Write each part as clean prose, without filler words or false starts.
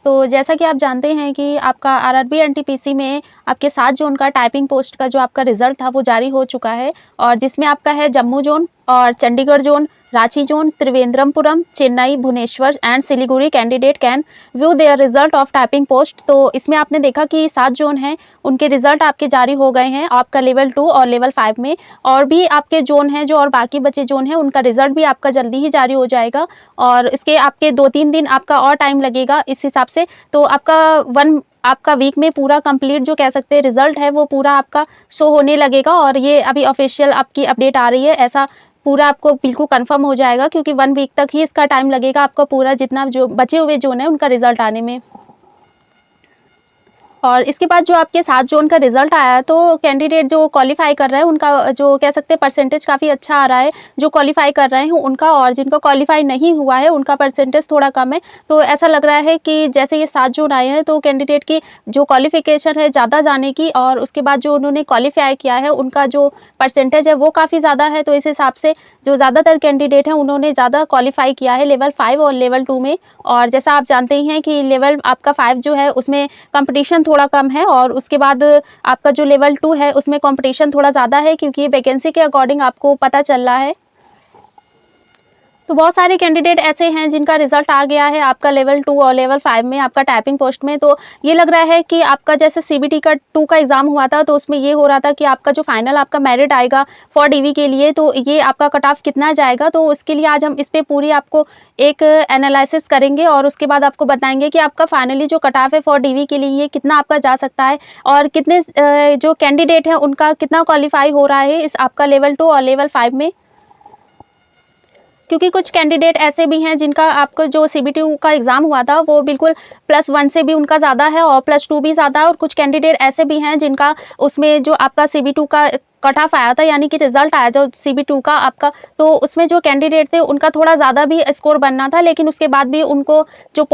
तो जैसा कि आप जानते हैं कि आपका आरआरबी एनटीपीसी में आपके 7 जोन का टाइपिंग पोस्ट का जो आपका रिजल्ट था वो जारी हो चुका है और जिसमें आपका है जम्मू जोन और Chandigarh zone, Ranchi zone, Thiruvananthapuram, Chennai, Bhubaneswar and Siliguri candidate can view their result of typing post. तो इसमें आपने देखा कि 7 जोन हैं, उनके रिजल्ट आपके जारी हो गए हैं आपका लेवल 2 और लेवल 5 में। और भी आपके जोन हैं जो और बाकी बचे जोन हैं उनका रिजल्ट भी आपका जल्दी ही जारी हो जाएगा और इसके आपके 2-3 दिन आपका और टाइम लगेगा इस हिसाब से। तो आपका वीक में पूरा कंप्लीट जो कह सकते हैं रिजल्ट है वो पूरा आपका शो होने लगेगा और ये अभी ऑफिशियल आपकी अपडेट आ रही है। ऐसा पूरा आपको बिल्कुल कंफर्म हो जाएगा क्योंकि 1 वीक तक ही इसका टाइम लगेगा आपका पूरा जितना जो बचे हुए जोन है उनका रिजल्ट आने में। और इसके बाद जो आपके 7 जोन का रिजल्ट आया है तो कैंडिडेट जो क्वालिफाई कर रहा है उनका जो कह सकते हैं परसेंटेज काफ़ी अच्छा आ रहा है जो क्वालिफाई कर रहे हैं उनका, और जिनका क्वालिफाई नहीं हुआ है उनका परसेंटेज थोड़ा कम है। तो ऐसा लग रहा है कि जैसे ये 7 जोन आए हैं तो कैंडिडेट की जो क्वालिफिकेशन है ज़्यादा जाने की और उसके बाद जो उन्होंने क्वालिफाई किया है उनका जो परसेंटेज है वो काफ़ी ज़्यादा है। तो इस हिसाब से जो ज़्यादातर कैंडिडेट हैं उन्होंने ज़्यादा क्वालिफाई किया है लेवल 5 और लेवल 2 में। और जैसा आप जानते ही हैं कि लेवल आपका 5 जो है उसमें कंपटीशन थोड़ा कम है और उसके बाद आपका जो लेवल 2 है उसमें कंपटीशन थोड़ा ज़्यादा है क्योंकि वैकेंसी के अकॉर्डिंग आपको पता चल रहा है। तो बहुत सारे कैंडिडेट ऐसे हैं जिनका रिजल्ट आ गया है आपका लेवल 2 और लेवल 5 में आपका टाइपिंग पोस्ट में। तो ये लग रहा है कि आपका जैसे सीबीटी का 2 का एग्ज़ाम हुआ था तो उसमें ये हो रहा था कि आपका जो फाइनल आपका मेरिट आएगा फॉर डीवी के लिए तो ये आपका कट ऑफ कितना जाएगा। तो उसके लिए आज हम इस पे पूरी आपको एक एनालिसिस करेंगे और उसके बाद आपको बताएंगे कि आपका फाइनली जो कट ऑफ है फॉर डीवी के लिए ये कितना आपका जा सकता है और कितने जो कैंडिडेट हैं उनका कितना क्वालिफाई हो रहा है इस आपका लेवल 2 और लेवल 5 में। क्योंकि कुछ कैंडिडेट ऐसे भी हैं जिनका आपका जो सीबीटी का एग्ज़ाम हुआ था वो बिल्कुल +1 से भी उनका ज़्यादा है और +2 भी ज़्यादा है और कुछ कैंडिडेट ऐसे भी हैं जिनका उसमें जो आपका सीबी2 का कट ऑफ आया था यानी कि रिजल्ट आया जो सीबी2 का आपका, तो उसमें जो कैंडिडेट थे उनका थोड़ा ज़्यादा भी स्कोर बनना था लेकिन उसके बाद भी उनको जो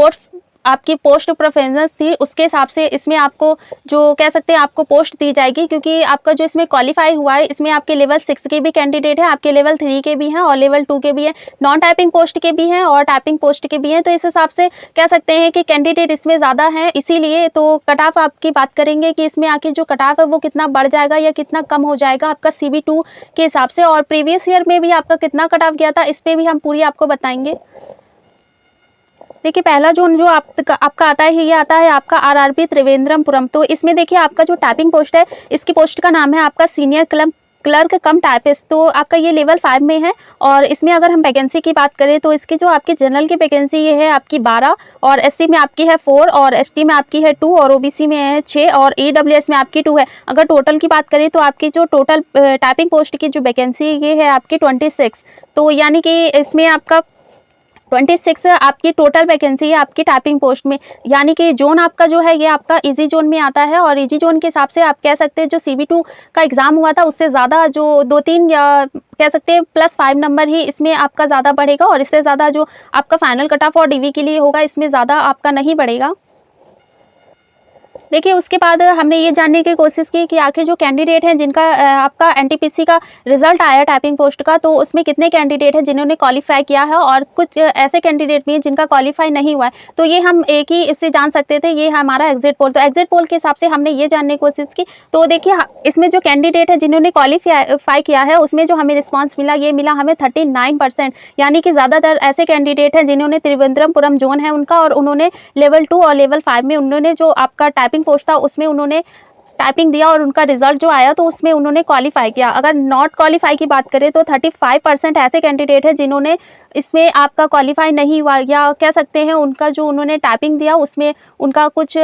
आपकी पोस्ट प्रेफरेंस थी उसके हिसाब से इसमें आपको जो कह सकते हैं आपको पोस्ट दी जाएगी क्योंकि आपका जो इसमें क्वालिफाई हुआ है इसमें आपके लेवल 6 के भी कैंडिडेट हैं, आपके लेवल 3 के भी हैं और लेवल 2 के भी हैं, नॉन टाइपिंग पोस्ट के भी हैं और टाइपिंग पोस्ट के भी हैं। तो इस हिसाब से कह सकते हैं कि कैंडिडेट इसमें ज़्यादा हैं, इसीलिए तो कट ऑफ आपकी बात करेंगे कि इसमें आके जो कट ऑफ है वो कितना बढ़ जाएगा या कितना कम हो जाएगा आपका CB2 के हिसाब से और प्रीवियस ईयर में भी आपका कितना कट ऑफ गया था इस पर भी हम पूरी आपको बताएंगे। देखिए पहला जोन जो आपका आता है ये आता है आपका आरआरबी त्रिवेंद्रमपुरम। तो इसमें देखिए आपका जो टाइपिंग पोस्ट है इसकी पोस्ट का नाम है आपका सीनियर क्लर्क कम टाइपिस्ट। तो आपका ये लेवल 5 में है और इसमें अगर हम वैकेंसी की बात करें तो इसकी जो आपकी जनरल की वैकेंसी ये है आपकी 12 और एससी में आपकी है 4 और एसटी में आपकी है 2 और ओबीसी में है 6 और ईडब्ल्यूएस में आपकी 2 है। अगर टोटल की बात करें तो आपकी जो टोटल टाइपिंग पोस्ट की जो वैकेंसी ये है आपकी 26। तो यानी कि इसमें आपका 26 आपकी टोटल वैकेंसी है आपकी टाइपिंग पोस्ट में, यानी कि जोन आपका जो है ये आपका इजी जोन में आता है और इजी जोन के हिसाब से आप कह सकते हैं जो CB2 का एग्ज़ाम हुआ था उससे ज़्यादा जो 2-3 या कह सकते हैं +5 नंबर ही इसमें आपका ज़्यादा बढ़ेगा और इससे ज़्यादा जो आपका फाइनल कट ऑफ और डीवी के लिए होगा इसमें ज़्यादा आपका नहीं बढ़ेगा। देखिए उसके बाद हमने ये जानने की कोशिश की कि आखिर जो कैंडिडेट हैं जिनका आपका एनटीपीसी का रिजल्ट आया टाइपिंग पोस्ट का तो उसमें कितने कैंडिडेट हैं जिन्होंने क्वालिफाई किया है और कुछ ऐसे कैंडिडेट भी हैं जिनका क्वालिफाई नहीं हुआ है। तो ये हम एक ही इससे जान सकते थे, ये हमारा एग्जिट पोल। तो एग्जिट पोल के हिसाब से हमने ये जानने की कोशिश की तो देखिए इसमें जो कैंडिडेट है जिन्होंने क्वालिफाई किया है उसमें जो हमें रिस्पॉन्स मिला ये मिला हमें 39%, यानी कि ज़्यादातर ऐसे कैंडिडेट हैं जिन्होंने त्रिवेंद्रमपुरम जोन है उनका और उन्होंने लेवल 2 और लेवल 5 में उन्होंने जो आपका टाइपिंग पोस्ट था उसमें उन्होंने टाइपिंग दिया और उनका रिजल्ट जो आया तो उसमें उन्होंने क्वालिफाई किया। अगर नॉट क्वालिफाई की बात करें तो 35% ऐसे कैंडिडेट हैं जिन्होंने इसमें आपका क्वालिफाई नहीं हुआ या कह सकते हैं उनका जो उन्होंने टाइपिंग दिया उसमें उनका कुछ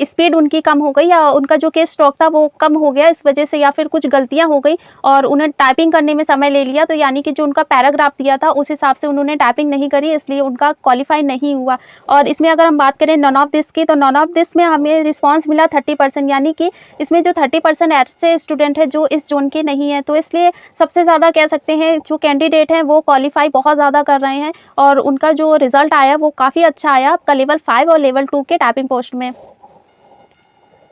स्पीड उनकी कम हो गई या उनका जो केस स्ट्रोक था वो कम हो गया इस वजह से या फिर कुछ गलतियां हो गई और उन्हें टाइपिंग करने में समय ले लिया। तो यानी कि जो उनका पैराग्राफ दिया था उस हिसाब से उन्होंने टाइपिंग नहीं करी इसलिए उनका क्वालिफाई नहीं हुआ। और इसमें अगर हम बात करें नॉन ऑफ दिस की तो नॉन ऑफ दिस में हमें रिस्पॉन्स मिला 30%, यानी कि इसमें जो 30% ऐसे स्टूडेंट है जो इस जोन के नहीं है। तो इसलिए सबसे ज़्यादा कह सकते हैं जो कैंडिडेट हैं वो क्वालिफाई बहुत ज़्यादा कर रहे हैं और उनका जो रिजल्ट आया वो काफ़ी अच्छा आया आपका लेवल 5 और लेवल 2 के टाइपिंग पोस्ट में।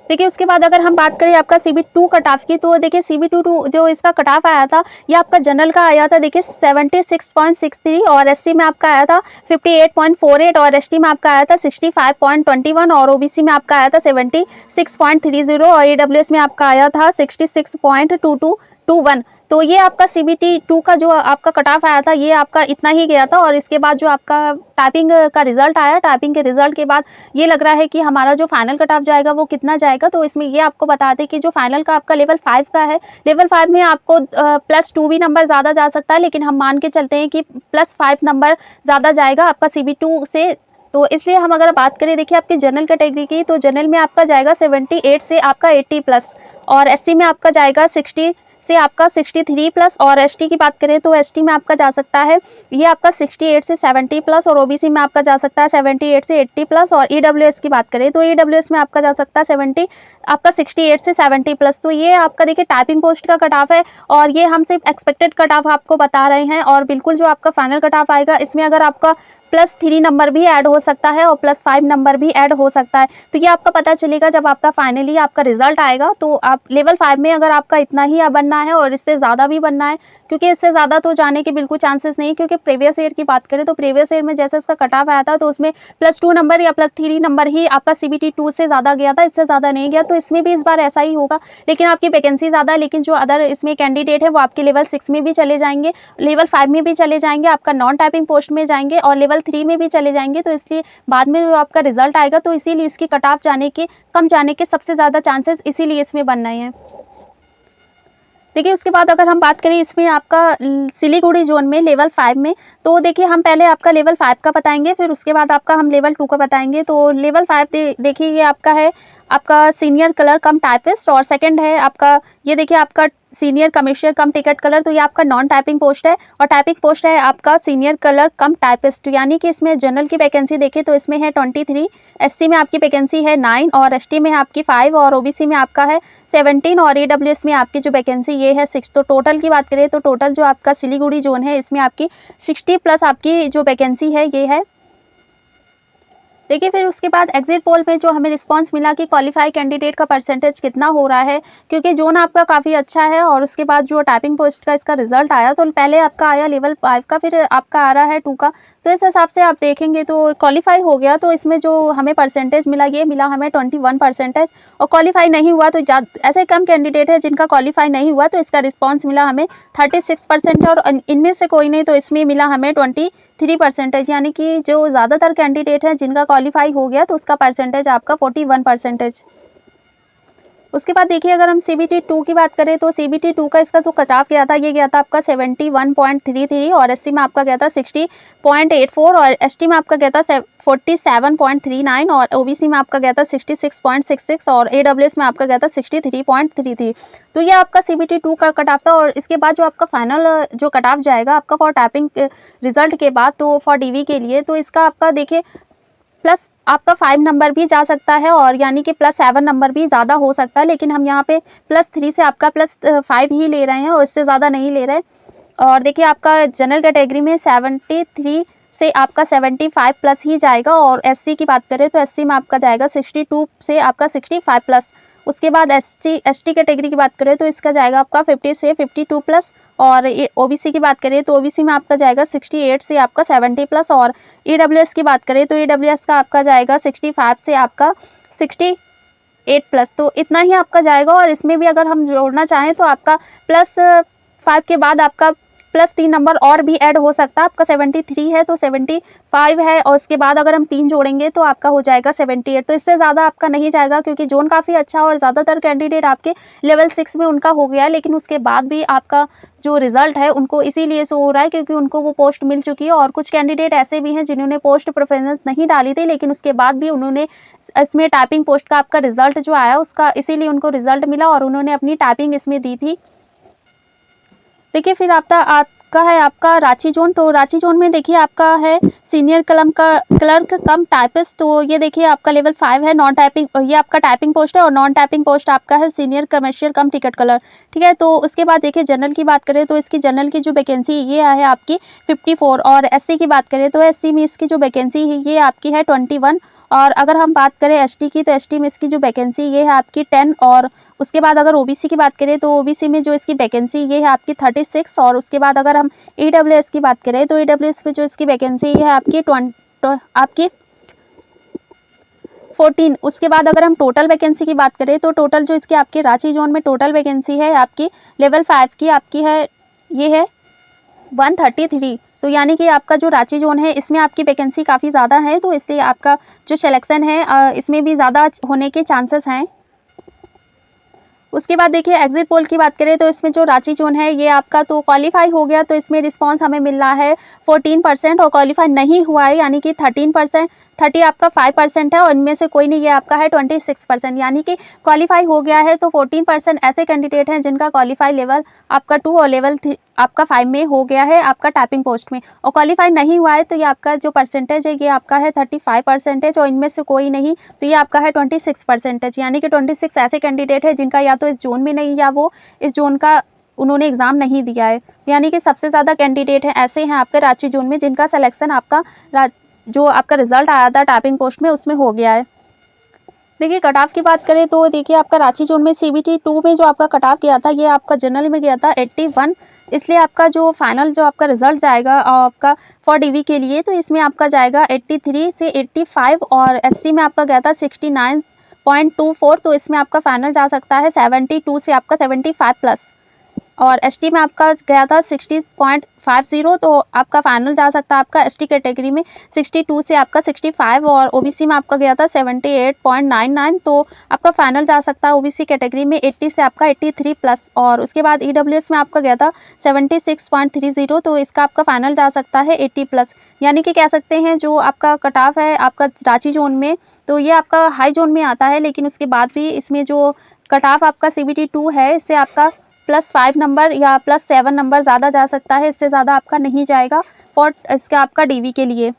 देखिए उसके बाद अगर हम बात करें आपका CB2 कट ऑफ की, तो देखिए CB2 जो इसका कट ऑफ आया था, ये आपका जनरल का आया था देखिए 76.63 और SC में आपका आया था 58.48 और ST में आपका आया था 65.21 और OBC में आपका आया था 76.30 और EWS में आपका आया था 66.2221। तो ये आपका CBT2 का जो आपका कट ऑफ आया था, ये आपका इतना ही गया था। और इसके बाद जो आपका टाइपिंग का रिजल्ट आया, टाइपिंग के रिजल्ट के बाद ये लग रहा है कि हमारा जो फाइनल कट ऑफ जाएगा वो कितना जाएगा। तो इसमें ये आपको बता दें कि जो फाइनल का आपका लेवल 5 का है, लेवल 5 में आपको +2 भी नंबर ज़्यादा जा सकता है, लेकिन हम मान के चलते हैं कि +5 नंबर ज़्यादा जाएगा आपका CB2 से। तो इसलिए हम अगर बात करें देखिए आपकी जनरल कैटेगरी की, तो जनरल में आपका जाएगा 78 से आपका 80+ और SC में आपका जाएगा 60 से आपका 63+ और ST की बात करें तो ST में आपका जा सकता है ये आपका 68 से 70+ और OBC में आपका जा सकता है 78 से 80+ और EWS की बात करें तो EWS में आपका जा सकता है 68 से 70+। तो ये आपका देखिए टाइपिंग पोस्ट का कट ऑफ है और ये हम सिर्फ एक्सपेक्टेड कट ऑफ आपको बता रहे हैं और बिल्कुल जो आपका फाइनल कट ऑफ आएगा इसमें अगर आपका +3 नंबर भी ऐड हो सकता है और +5 नंबर भी ऐड हो सकता है। तो ये आपका पता चलेगा जब आपका फाइनली आपका रिजल्ट आएगा। तो आप लेवल 5 में अगर आपका इतना ही बनना है और इससे ज़्यादा भी बनना है, क्योंकि इससे ज़्यादा तो जाने के बिल्कुल चांसेस नहीं, क्योंकि प्रीवियस ईयर की बात करें तो प्रीवियस ईयर में जैसे इसका कट ऑफ आया था तो उसमें +2 नंबर या +3 नंबर ही आपका CBT2 से ज़्यादा गया था, इससे ज़्यादा नहीं गया। तो इसमें भी इस बार ऐसा ही होगा, लेकिन आपकी वैकेंसी ज़्यादा है, लेकिन जो अदर इसमें कैंडिडेट है वो आपके लेवल 6 में भी चले जाएंगे, लेवल 5 में भी चले जाएंगे, आपका नॉन टाइपिंग पोस्ट में जाएंगे और लेवल 3 में भी चले जाएंगे। तो इसलिए बाद में जो आपका रिजल्ट आएगा तो इसीलिए इसकी कट ऑफ जाने के कम जाने के सबसे ज़्यादा चांसेस इसीलिए इसमें बन रहे हैं। देखिए उसके बाद अगर हम बात करें इसमें आपका सिलीगुड़ी जोन में लेवल 5 में, तो देखिए हम पहले आपका लेवल 5 का बताएंगे, फिर उसके बाद आपका हम लेवल 2 का बताएंगे। तो लेवल 5 देखिए ये आपका है आपका सीनियर कलर कम टाइपिस्ट और सेकंड है आपका ये देखिए आपका सीनियर कमर्शियल कम टिकट कलर। तो ये आपका नॉन टाइपिंग पोस्ट है और टाइपिंग पोस्ट है आपका सीनियर कलर कम टाइपिस्ट। यानी कि इसमें जनरल की वैकेंसी देखें तो इसमें है 23, SC में आपकी वैकेंसी है 9 और ST में आपकी 5 और OBC में आपका है 17 और EWS में आपकी जो वैकेंसी ये है 6। तो टोटल की बात करें तो टोटल जो आपका सिलीगुड़ी जोन है इसमें आपकी 60+ आपकी जो वैकेंसी है ये है। देखिए फिर उसके बाद एग्जिट पोल में जो हमें रिस्पांस मिला कि क्वालिफाई कैंडिडेट का परसेंटेज कितना हो रहा है, क्योंकि जोन आपका काफ़ी अच्छा है। और उसके बाद जो टाइपिंग पोस्ट का इसका रिजल्ट आया तो पहले आपका आया लेवल 5 का, फिर आपका आ रहा है 2 का। तो इस हिसाब से आप देखेंगे तो क्वालिफाई हो गया तो इसमें जो हमें परसेंटेज मिला ये मिला हमें 21% और क्वालिफाई नहीं हुआ तो ऐसे कम कैंडिडेट है जिनका क्वालिफाई नहीं हुआ तो इसका रिस्पॉन्स मिला हमें 36% और इनमें से कोई नहीं तो इसमें मिला हमें 23%। यानी कि जो ज़्यादातर कैंडिडेट हैं जिनका क्वालिफाई हो गया तो उसका परसेंटेज आपका 41%। उसके बाद देखिए अगर हम CBT2 की बात करें तो CBT2 का इसका जो कट ऑफ गया था ये गया था आपका 71.33 और SC में आपका गया था 60.84 और ST में आपका गया था 47.39 और OBC में आपका गया था 66.66 और AWS में आपका गया था 63.33। तो ये आपका CBT2 का कट ऑफ था। और इसके बाद जो आपका फाइनल जो कट ऑफ जाएगा आपका फॉर टाइपिंग रिजल्ट के बाद तो फॉर DV के लिए तो इसका आपका देखिए प्लस आपका 5 नंबर भी जा सकता है और यानी कि +7 नंबर भी ज़्यादा हो सकता है, लेकिन हम यहाँ पे +3 से आपका +5 ही ले रहे हैं और इससे ज़्यादा नहीं ले रहे। और देखिए आपका जनरल कैटेगरी में 73 से आपका 75+ ही जाएगा और SC की बात करें तो SC में आपका जाएगा 62 से आपका 65+। उसके बाद ST कैटेगरी की बात करें तो इसका जाएगा आपका 50 से 52+ और OBC की बात करें तो OBC में आपका जाएगा 68 से आपका 70+ और EWS की बात करें तो EWS का आपका जाएगा 65 से आपका 68+। तो इतना ही आपका जाएगा। और इसमें भी अगर हम जोड़ना चाहें तो आपका +5 के बाद आपका +3 नंबर और भी ऐड हो सकता है। आपका 73 है तो 75 है और उसके बाद अगर हम 3 जोड़ेंगे तो आपका हो जाएगा 78। तो इससे ज़्यादा आपका नहीं जाएगा क्योंकि जोन काफ़ी अच्छा और ज़्यादातर कैंडिडेट आपके लेवल 6 में उनका हो गया है, लेकिन उसके बाद भी आपका जो रिज़ल्ट है उनको इसीलिए शो हो रहा है क्योंकि उनको वो पोस्ट मिल चुकी है। और कुछ कैंडिडेट ऐसे भी हैं जिन्होंने पोस्ट प्रेफरेंस नहीं डाली थी, लेकिन उसके बाद भी उन्होंने इसमें टाइपिंग पोस्ट का आपका रिज़ल्ट जो आया उसका इसीलिए उनको रिज़ल्ट मिला और उन्होंने अपनी टाइपिंग इसमें दी थी। देखिए फिर आपका है आपका रांची जोन। तो रांची जोन में देखिए आपका है सीनियर क्लर्क कम टाइपिस्ट। तो ये देखिए आपका लेवल 5 है नॉन टाइपिंग, ये आपका टाइपिंग पोस्ट है और नॉन टाइपिंग पोस्ट आपका है सीनियर कमर्शियल कम टिकट कलर। ठीक है। तो उसके बाद देखिए जनरल की बात करें तो इसकी जनरल की जो वैकेंसी ये है आपकी 54 और SC की बात करें तो SC में इसकी जो वैकेंसी है ये आपकी है 21 और अगर हम बात करें एसटी की, तो एसटी में इसकी जो वैकेंसी ये है आपकी 10, और उसके बाद अगर ओबीसी की बात करें तो ओबीसी में जो इसकी वैकेंसी ये है आपकी 36, और उसके बाद अगर हम ईडब्ल्यूएस की बात करें तो ईडब्ल्यूएस में जो इसकी वैकेंसी है आपकी 14। उसके बाद अगर हम टोटल वैकेंसी की बात करें तो टोटल जो इसकी आपकी रांची जोन में टोटल वैकेंसी है आपकी लेवल 5 की आपकी है, ये है 133। तो यानी कि आपका जो रांची जोन है इसमें आपकी वैकेंसी काफ़ी ज़्यादा है, तो इसलिए आपका जो सिलेक्शन है इसमें भी ज़्यादा होने के चांसेस हैं। उसके बाद देखिए एग्जिट पोल की बात करें तो इसमें जो रांची जोन है ये आपका तो क्वालिफाई हो गया, तो इसमें रिस्पांस हमें मिल रहा है 14%, और क्वालिफाई नहीं हुआ है यानी कि 13%, 30 आपका 5% है, और इनमें से कोई नहीं, ये आपका है 26%, यानी कि क्वालिफाई हो गया है। तो 14% ऐसे कैंडिडेट हैं जिनका क्वालिफाई लेवल आपका 2 और लेवल 3 आपका 5 में हो गया है आपका टाइपिंग पोस्ट में, और क्वालिफाई नहीं हुआ है तो ये आपका जो परसेंटेज है ये आपका है 35%, और इनमें से कोई नहीं तो ये आपका है 26%, यानी कि 26 ऐसे कैंडिडेट है जिनका या तो इस जोन में नहीं या वो इस जोन का उन्होंने एग्ज़ाम नहीं दिया है, यानी कि सबसे ज़्यादा कैंडिडेट हैं ऐसे हैं आपके रांची जोन में जिनका सिलेक्शन आपका जो आपका रिजल्ट आया था टाइपिंग पोस्ट में उसमें हो गया है। देखिए कट ऑफ की बात करें तो देखिए आपका रांची जोन में CBT 2 में जो आपका कट ऑफ गया था ये आपका जनरल में गया था 81, इसलिए आपका जो फाइनल जो आपका रिजल्ट जाएगा आपका फॉर DV के लिए तो इसमें आपका जाएगा 83 से 85, और SC में आपका गया था 69.24, तो इसमें आपका फाइनल जा सकता है 72 से आपका 75+, और ST में आपका गया था 60.50, तो आपका फाइनल जा सकता है आपका ST कैटेगरी में 62 से आपका 65, और OBC में आपका गया था 78.99, तो आपका फाइनल जा सकता है OBC कैटेगरी में 80 से आपका 83+, और उसके बाद EWS में आपका गया था 76.30, तो इसका आपका फाइनल जा सकता है 80+, यानी कि कह सकते हैं जो आपका कट ऑफ है आपका रांची जोन में तो ये आपका हाई जोन में आता है, लेकिन उसके बाद भी इसमें जो कट ऑफ आपका CBT 2 है इससे आपका +5 नंबर या +7 नंबर ज़्यादा जा सकता है, इससे ज़्यादा आपका नहीं जाएगा फॉर इसका आपका DV के लिए।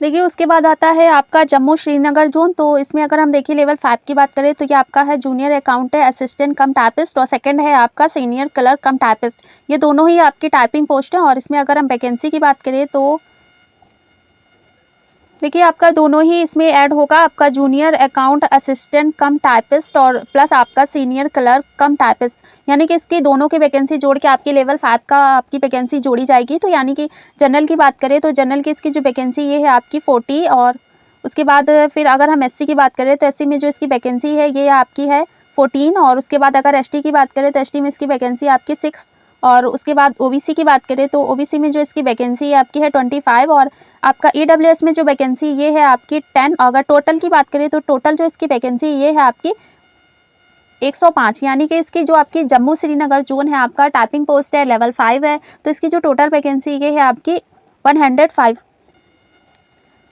देखिए उसके बाद आता है आपका जम्मू श्रीनगर जोन, तो इसमें अगर हम देखिए लेवल 5 की बात करें तो ये आपका है जूनियर अकाउंटेंट असिस्टेंट कम टाइपिस्ट, और सेकंड है आपका सीनियर क्लर्क कम टाइपिस्ट, ये दोनों ही आपकी टाइपिंग पोस्ट हैं। और इसमें अगर हम वैकेंसी की बात करें तो देखिए आपका दोनों ही इसमें ऐड होगा, आपका जूनियर अकाउंट असिस्टेंट कम टाइपिस्ट और प्लस आपका सीनियर क्लर्क कम टाइपिस्ट, यानी कि इसकी दोनों की वैकेंसी जोड़ के आपकी लेवल 5 का आपकी वैकेंसी जोड़ी जाएगी। तो यानी कि जनरल की बात करें तो जनरल की इसकी जो वैकेंसी ये है आपकी 40, और उसके बाद फिर अगर हम SC की बात करें तो SC में जो इसकी वैकेंसी है ये आपकी है 14, और उसके बाद अगर ST की बात करें तो ST में इसकी वैकेंसी आपकी 6, और उसके बाद OBC की बात करें तो OBC में जो इसकी वैकेंसी है आपकी है 25, और आपका EWS में जो वैकेंसी ये है आपकी 10। अगर टोटल की बात करें तो टोटल जो इसकी वैकेंसी ये है आपकी 105, यानी कि इसकी जो आपकी जम्मू श्रीनगर जोन है आपका टाइपिंग पोस्ट है लेवल 5 है, तो इसकी जो टोटल वैकेंसी ये है आपकी 105।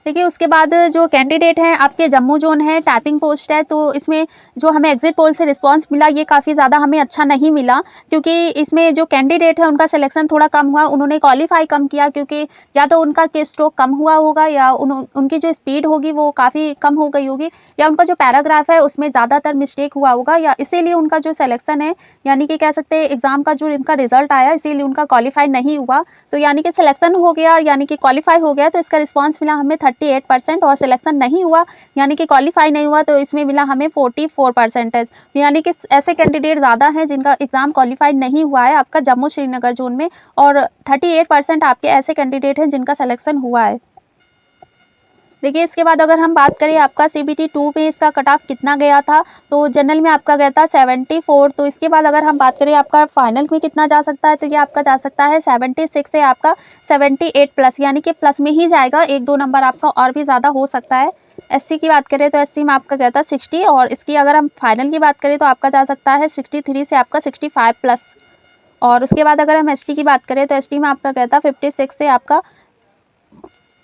देखिए उसके बाद जो कैंडिडेट हैं आपके जम्मू जोन है टाइपिंग पोस्ट है, तो इसमें जो हमें एग्जिट पोल से रिस्पांस मिला ये काफ़ी ज़्यादा हमें अच्छा नहीं मिला, क्योंकि इसमें जो कैंडिडेट है उनका सिलेक्शन थोड़ा कम हुआ, उन्होंने क्वालिफाई कम किया, क्योंकि या तो उनका के स्ट्रोक कम हुआ होगा या उनकी जो स्पीड होगी वो काफ़ी कम हो गई होगी, या उनका जो पैराग्राफ है उसमें ज़्यादातर मिस्टेक हुआ होगा, या इसीलिए उनका जो सिलेक्शन है यानी कि कह सकते हैं एग्ज़ाम का जो इनका रिजल्ट आया इसीलिए उनका क्वालिफाई नहीं हुआ। तो यानी कि सिलेक्शन हो गया यानी कि क्वालिफाई हो गया तो इसका रिस्पांस मिला हमें 38%, और सिलेक्शन नहीं हुआ यानी कि क्वालिफाई नहीं हुआ तो इसमें मिला हमें 44%। यानी कि ऐसे कैंडिडेट ज़्यादा हैं जिनका एग्ज़ाम क्वालिफाई नहीं हुआ है आपका जम्मू श्रीनगर जोन में, और 38% आपके ऐसे कैंडिडेट हैं जिनका सिलेक्शन हुआ है। देखिए इसके बाद अगर हम बात करें आपका CBT 2 में इसका कट ऑफ कितना गया था, तो जनरल में आपका गया था 74। तो इसके बाद अगर हम बात करें आपका फाइनल में कितना जा सकता है, तो ये आपका जा सकता है 76 से आपका 78+, यानी कि प्लस में ही जाएगा, 1-2 नंबर आपका और भी ज़्यादा हो सकता है। SC की बात करें तो SC में आपका गया था 60, और इसकी अगर हम फाइनल की बात करें तो आपका जा सकता है 63 से आपका 65+, और उसके बाद अगर हम ST की बात करें तो ST में आपका गया था 56 से आपका,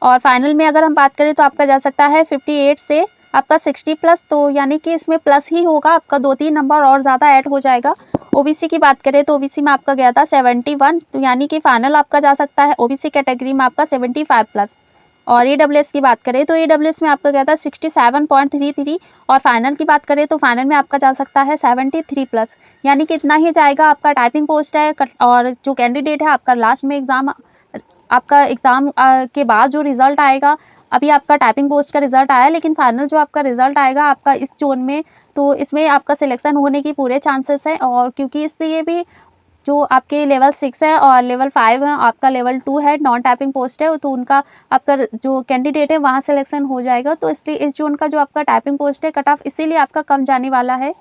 और फाइनल में अगर हम बात करें तो आपका जा सकता है 58 से आपका 60+, तो यानी कि इसमें प्लस ही होगा, आपका 2-3 नंबर और ज़्यादा ऐड हो जाएगा। OBC की बात करें तो OBC में आपका गया था 71, तो यानी कि फाइनल आपका जा सकता है OBC कैटेगरी में आपका 75+, और EWS की बात करें तो EWS में आपका गया था 67.33, और फाइनल की बात करें तो फाइनल में आपका जा सकता है 73+, यानी कि इतना ही जाएगा आपका टाइपिंग पोस्ट है। और जो कैंडिडेट है आपका लास्ट में एग्ज़ाम आपका एग्ज़ाम के बाद जो रिज़ल्ट आएगा अभी आपका टाइपिंग पोस्ट का रिजल्ट आया, लेकिन फाइनल जो आपका रिजल्ट आएगा आपका इस जोन में, तो इसमें आपका सिलेक्शन होने की पूरे चांसेस हैं। और क्योंकि इसलिए भी जो आपके लेवल 6 है और लेवल 5 है, आपका लेवल 2 है, नॉन टाइपिंग पोस्ट है, तो उनका आपका जो कैंडिडेट है वहाँ सिलेक्शन हो जाएगा। तो इसलिए इस जोन का जो आपका टाइपिंग पोस्ट है कट ऑफ इसीलिए आपका कम जाने वाला है।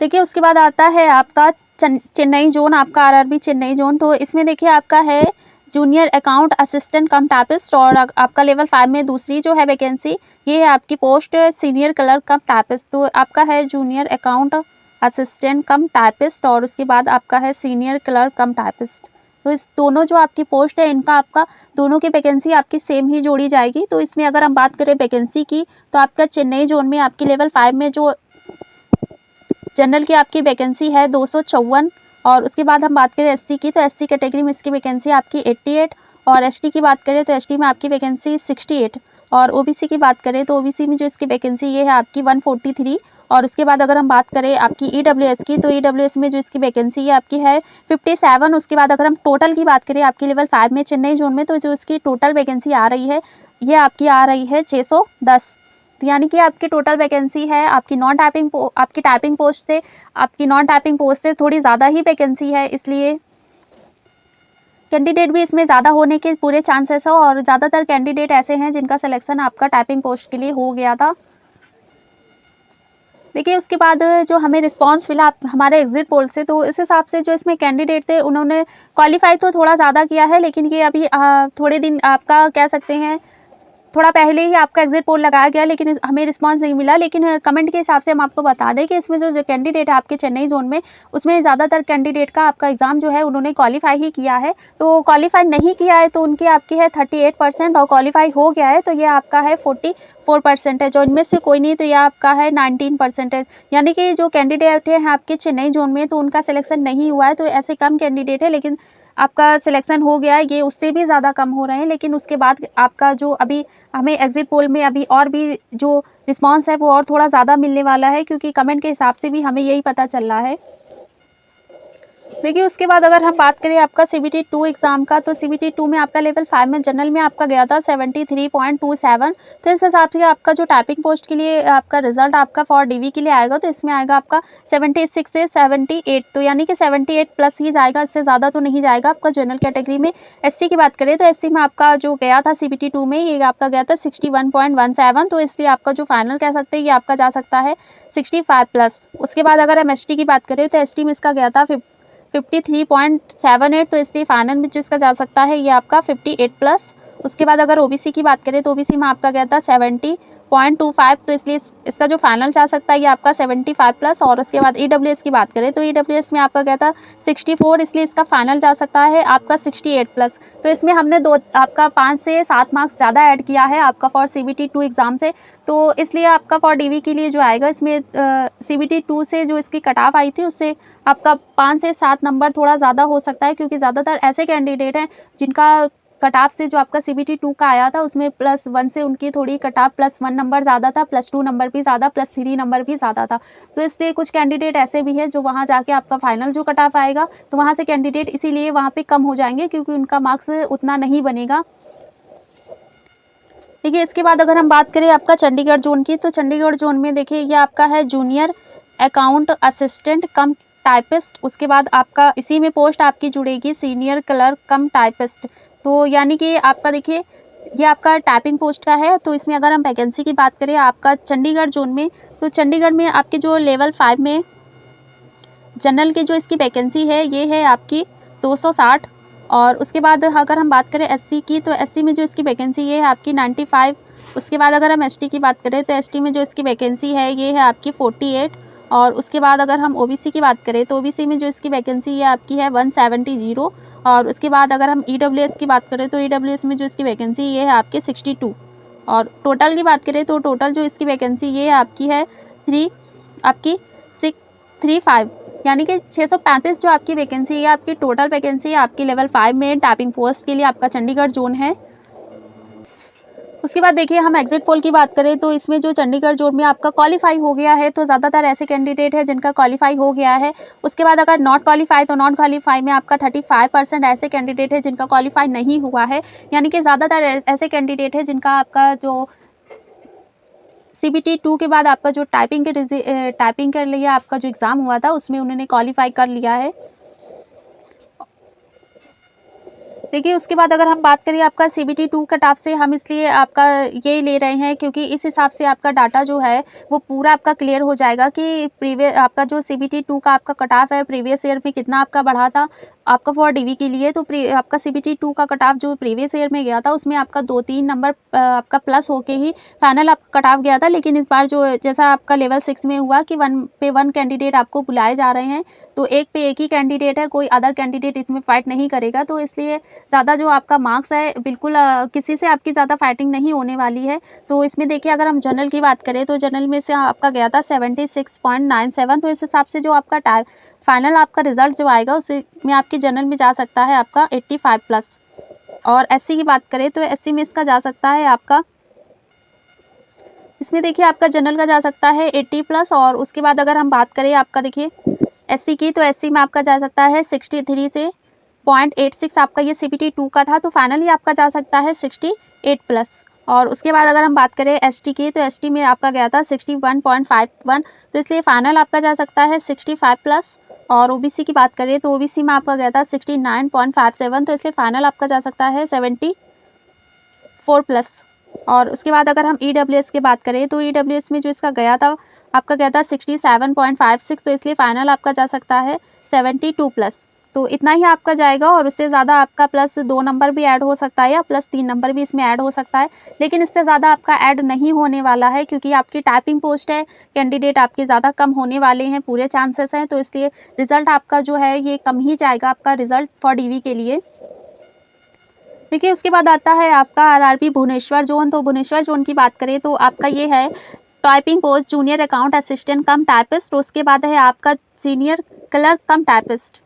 देखिए उसके बाद आता है आपका चेन्नई जोन, आपका आरआरबी चेन्नई जोन। तो इसमें देखिए आपका है जूनियर अकाउंट असिस्टेंट कम टाइपिस्ट, और आपका लेवल 5 में दूसरी जो है वैकेंसी, ये है आपकी पोस्ट सीनियर क्लर्क कम टाइपिस्ट। तो आपका है जूनियर अकाउंट असिस्टेंट कम टाइपिस्ट, और उसके बाद आपका है सीनियर क्लर्क कम टाइपिस्ट। तो इस दोनों जो आपकी पोस्ट है इनका आपका दोनों की वैकेंसी आपकी सेम ही जोड़ी जाएगी। तो इसमें अगर हम बात करें वैकेंसी की, तो आपका चेन्नई जोन में आपकी लेवल 5 में जो जनरल की आपकी वैकेंसी है 254, और उसके बाद हम बात करें एससी की, तो एससी कैटेगरी में इसकी वैकेंसी आपकी 88, और एसटी की बात करें तो एसटी में आपकी वैकेंसी 68, और ओबीसी की बात करें तो ओबीसी में जो इसकी वैकेंसी ये है आपकी 143। और उसके बाद अगर हम बात करें आपकी ईडब्ल्यूएस की, तो ईडब्ल्यूएस में जो इसकी वैकेंसी ये आपकी है 57। उसके बाद अगर हम टोटल की बात करें आपकी लेवल 5 में चेन्नई जोन में, तो जो इसकी टोटल वैकेंसी आ रही है ये आपकी आ रही है 610। तो यानी कि आपकी टोटल वैकेंसी है आपकी आपकी टाइपिंग पोस्ट से, आपकी नॉन टाइपिंग पोस्ट से थोड़ी ज़्यादा ही वैकेंसी है, इसलिए कैंडिडेट भी इसमें ज़्यादा होने के पूरे चांसेस है। और ज़्यादातर कैंडिडेट ऐसे हैं जिनका सिलेक्शन आपका टाइपिंग पोस्ट के लिए हो गया था। देखिए उसके बाद जो हमें रिस्पांस मिला हमारे एग्जिट पोल से, तो इस हिसाब से जो इसमें कैंडिडेट थे उन्होंने क्वालिफाई तो थोड़ा ज़्यादा किया है, लेकिन ये अभी थोड़े दिन आपका कह सकते हैं थोड़ा पहले ही आपका एग्जिट पोल लगाया गया, लेकिन हमें रिस्पांस नहीं मिला। लेकिन कमेंट के हिसाब से हम आपको बता दें कि इसमें जो कैंडिडेट है आपके चेन्नई जोन में, उसमें ज़्यादातर कैंडिडेट का आपका एग्ज़ाम जो है उन्होंने क्वालिफाई ही किया है। तो क्वालिफाई नहीं किया है तो उनकी आपकी है 38%, और क्वालिफाई हो गया है तो ये आपका है 44% है। जो इनमें से कोई नहीं तो ये आपका है 19% है। यानी कि जो कैंडिडेट है आपके चेन्नई जोन में तो उनका सिलेक्शन नहीं हुआ है। तो ऐसे कम कैंडिडेट है, लेकिन आपका सिलेक्शन हो गया है, ये उससे भी ज़्यादा कम हो रहे हैं। लेकिन उसके बाद आपका जो अभी हमें एग्जिट पोल में अभी और भी जो रिस्पांस है वो और थोड़ा ज़्यादा मिलने वाला है, क्योंकि कमेंट के हिसाब से भी हमें यही पता चल रहा है। देखिए उसके बाद अगर हम बात करें आपका CBT 2 एग्ज़ाम का, तो CBT 2 में आपका लेवल 5 में जनरल में आपका गया था 73.27। तो इस हिसाब से आपका जो टाइपिंग पोस्ट के लिए आपका रिजल्ट आपका फॉर DV के लिए आएगा, तो इसमें आएगा आपका 76 से 78, तो यानी कि 78 प्लस ही जाएगा, इससे ज़्यादा तो नहीं जाएगा। आपका जनरल कैटेगरी में SC की बात करें तो SC में आपका जो गया था CBT 2 में, ये आपका गया था 61.17। तो इसलिए आपका जो फाइनल कह सकते हैं ये आपका जा सकता है 65 प्लस। उसके बाद अगर हम ST की बात करें तो ST में इसका गया था 53.78, तो इसलिए फाइनल में जिसका जा सकता है ये आपका 58 प्लस। उसके बाद अगर OBC की बात करें तो OBC में आपका गया था 70.25, तो इसलिए इसका जो फाइनल जा सकता है ये आपका 75 प्लस। और उसके बाद EWS की बात करें तो EWS में आपका गया था 64, इसलिए इसका फाइनल जा सकता है आपका 68 प्लस। तो इसमें हमने आपका 5 से 7 मार्क्स ज़्यादा ऐड किया है आपका फॉर CBT 2 एग्ज़ाम से, तो इसलिए आपका फॉर DV के लिए जो आएगा इसमें CBT 2 से जो इसकी कट ऑफ आई थी उससे आपका 5 से 7 नंबर थोड़ा ज़्यादा हो सकता है, क्योंकि ज़्यादातर ऐसे कैंडिडेट हैं जिनका कट ऑफ से जो आपका CBT 2 का आया था उसमें +1 से उनकी थोड़ी कट ऑफ +1 नंबर ज़्यादा था, +2 नंबर भी ज़्यादा, +3 नंबर भी ज़्यादा था। तो इसलिए कुछ कैंडिडेट ऐसे भी हैं जो वहाँ जाके आपका फाइनल जो कट ऑफ आएगा तो वहाँ से कैंडिडेट इसीलिए वहाँ पे कम हो जाएंगे, क्योंकि उनका मार्क्स उतना नहीं बनेगा। देखिए इसके बाद अगर हम बात करें आपका चंडीगढ़ जोन की, तो चंडीगढ़ जोन में देखिए ये आपका है जूनियर अकाउंट असिस्टेंट कम टाइपिस्ट। उसके बाद आपका इसी में पोस्ट आपकी जुड़ेगी सीनियर क्लर्क कम टाइपिस्ट। तो यानी कि आपका देखिए ये आपका टाइपिंग पोस्ट का है। तो इसमें अगर हम वैकेंसी की बात करें आपका चंडीगढ़ जोन में, तो चंडीगढ़ में आपके जो लेवल 5 में जनरल की जो इसकी वैकेंसी है ये है आपकी 260। और उसके बाद अगर हम बात करें SC की, तो SC में जो इसकी वैकेंसी ये है आपकी 95। उसके बाद अगर हम ST की बात करें तो ST में जो इसकी वैकेंसी है ये है आपकी 48। और उसके बाद अगर हम OBC की बात करें तो OBC में जो इसकी वैकेंसी ये आपकी है 170। और उसके बाद अगर हम EWS की बात करें तो EWS में जो इसकी वैकेंसी ये है आपकी 62। और टोटल की बात करें तो टोटल जो इसकी वैकेंसी ये आपकी है 635, यानी कि 635 जो आपकी वैकेंसी है आपकी टोटल वैकेंसी है आपकी लेवल 5 में टाइपिंग पोस्ट के लिए आपका चंडीगढ़ जोन है। उसके बाद देखिए हम एग्जिट पोल की बात करें तो इसमें जो चंडीगढ़ जोन में आपका क्वालिफाई हो गया है, तो ज़्यादातर ऐसे कैंडिडेट हैं जिनका क्वालिफाई हो गया है। उसके बाद अगर नॉट क्वालिफाई, तो नॉट क्वालिफाई में आपका 35% ऐसे कैंडिडेट है जिनका क्वालिफाई नहीं हुआ है, यानी कि ज़्यादातर ऐसे कैंडिडेट है जिनका आपका जो CBT 2 के बाद आपका जो टाइपिंग के लिए आपका जो एग्ज़ाम हुआ था उसमें उन्होंने क्वालिफाई कर लिया है। देखिए उसके बाद अगर हम बात करें आपका CBT 2 कट ऑफ से, हम इसलिए आपका ये ले रहे हैं क्योंकि इस हिसाब से आपका डाटा जो है वो पूरा आपका क्लियर हो जाएगा कि आपका जो CBT 2 का आपका कट ऑफ है प्रीवियस ईयर में कितना आपका बढ़ा था आपका फॉर DV के लिए। तो आपका CBT 2 का कट ऑफ जो प्रीवियस ईयर में गया था उसमें आपका 2-3 नंबर आपका प्लस होके ही फाइनल आपका कट ऑफ गया था। लेकिन इस बार जो जैसा आपका लेवल 6 में हुआ कि 1 पे 1 कैंडिडेट आपको बुलाए जा रहे हैं, तो 1 पे 1 ही कैंडिडेट है, कोई अदर कैंडिडेट इसमें फाइट नहीं करेगा। तो इसलिए ज़्यादा जो आपका मार्क्स है बिल्कुल किसी से आपकी ज़्यादा फाइटिंग नहीं होने वाली है। तो इसमें देखिए अगर हम जनरल की बात करें तो जनरल में से आपका गया था 76.97, तो इस हिसाब से जो आपका फाइनल आपका रिजल्ट जो आएगा उसमें आपकी जनरल में जा सकता है आपका 85 प्लस। और SC की बात करें तो SC में इसका जा सकता है आपका, इसमें देखिए आपका जनरल का जा सकता है 80 प्लस। और उसके बाद अगर हम बात करें आपका देखिए SC की, तो SC में आपका जा सकता है 63 से 0.86 आपका ये CBT 2 का था, तो फाइनली आपका जा सकता है 68 प्लस। और उसके बाद अगर हम बात करें ST की, तो ST में आपका गया था 61.51, तो इसलिए फाइनल आपका जा सकता है 65 प्लस। और OBC की बात करें तो OBC में आपका गया था 69.57, तो इसलिए फाइनल आपका जा सकता है 74 प्लस। और उसके बाद अगर हम EWS की बात करें तो EWS में जो इसका गया था आपका गया था 67.56, तो इसलिए फाइनल आपका जा सकता है 72 प्लस। तो इतना ही आपका जाएगा और उससे ज़्यादा आपका प्लस 2 नंबर भी ऐड हो सकता है या प्लस 3 नंबर भी इसमें ऐड हो सकता है, लेकिन इससे ज़्यादा आपका ऐड नहीं होने वाला है क्योंकि आपकी टाइपिंग पोस्ट है, कैंडिडेट आपके ज़्यादा कम होने वाले हैं, पूरे चांसेस हैं। तो इसलिए रिज़ल्ट आपका जो है ये कम ही जाएगा आपका रिज़ल्ट फॉर DV के लिए। देखिए उसके बाद आता है आपका RRB भुवनेश्वर जोन। तो भुवनेश्वर जोन की बात करें तो आपका ये है typing post junior account assistant कम टाइपिस्ट। उसके बाद है आपका सीनियर क्लर्क कम टाइपिस्ट।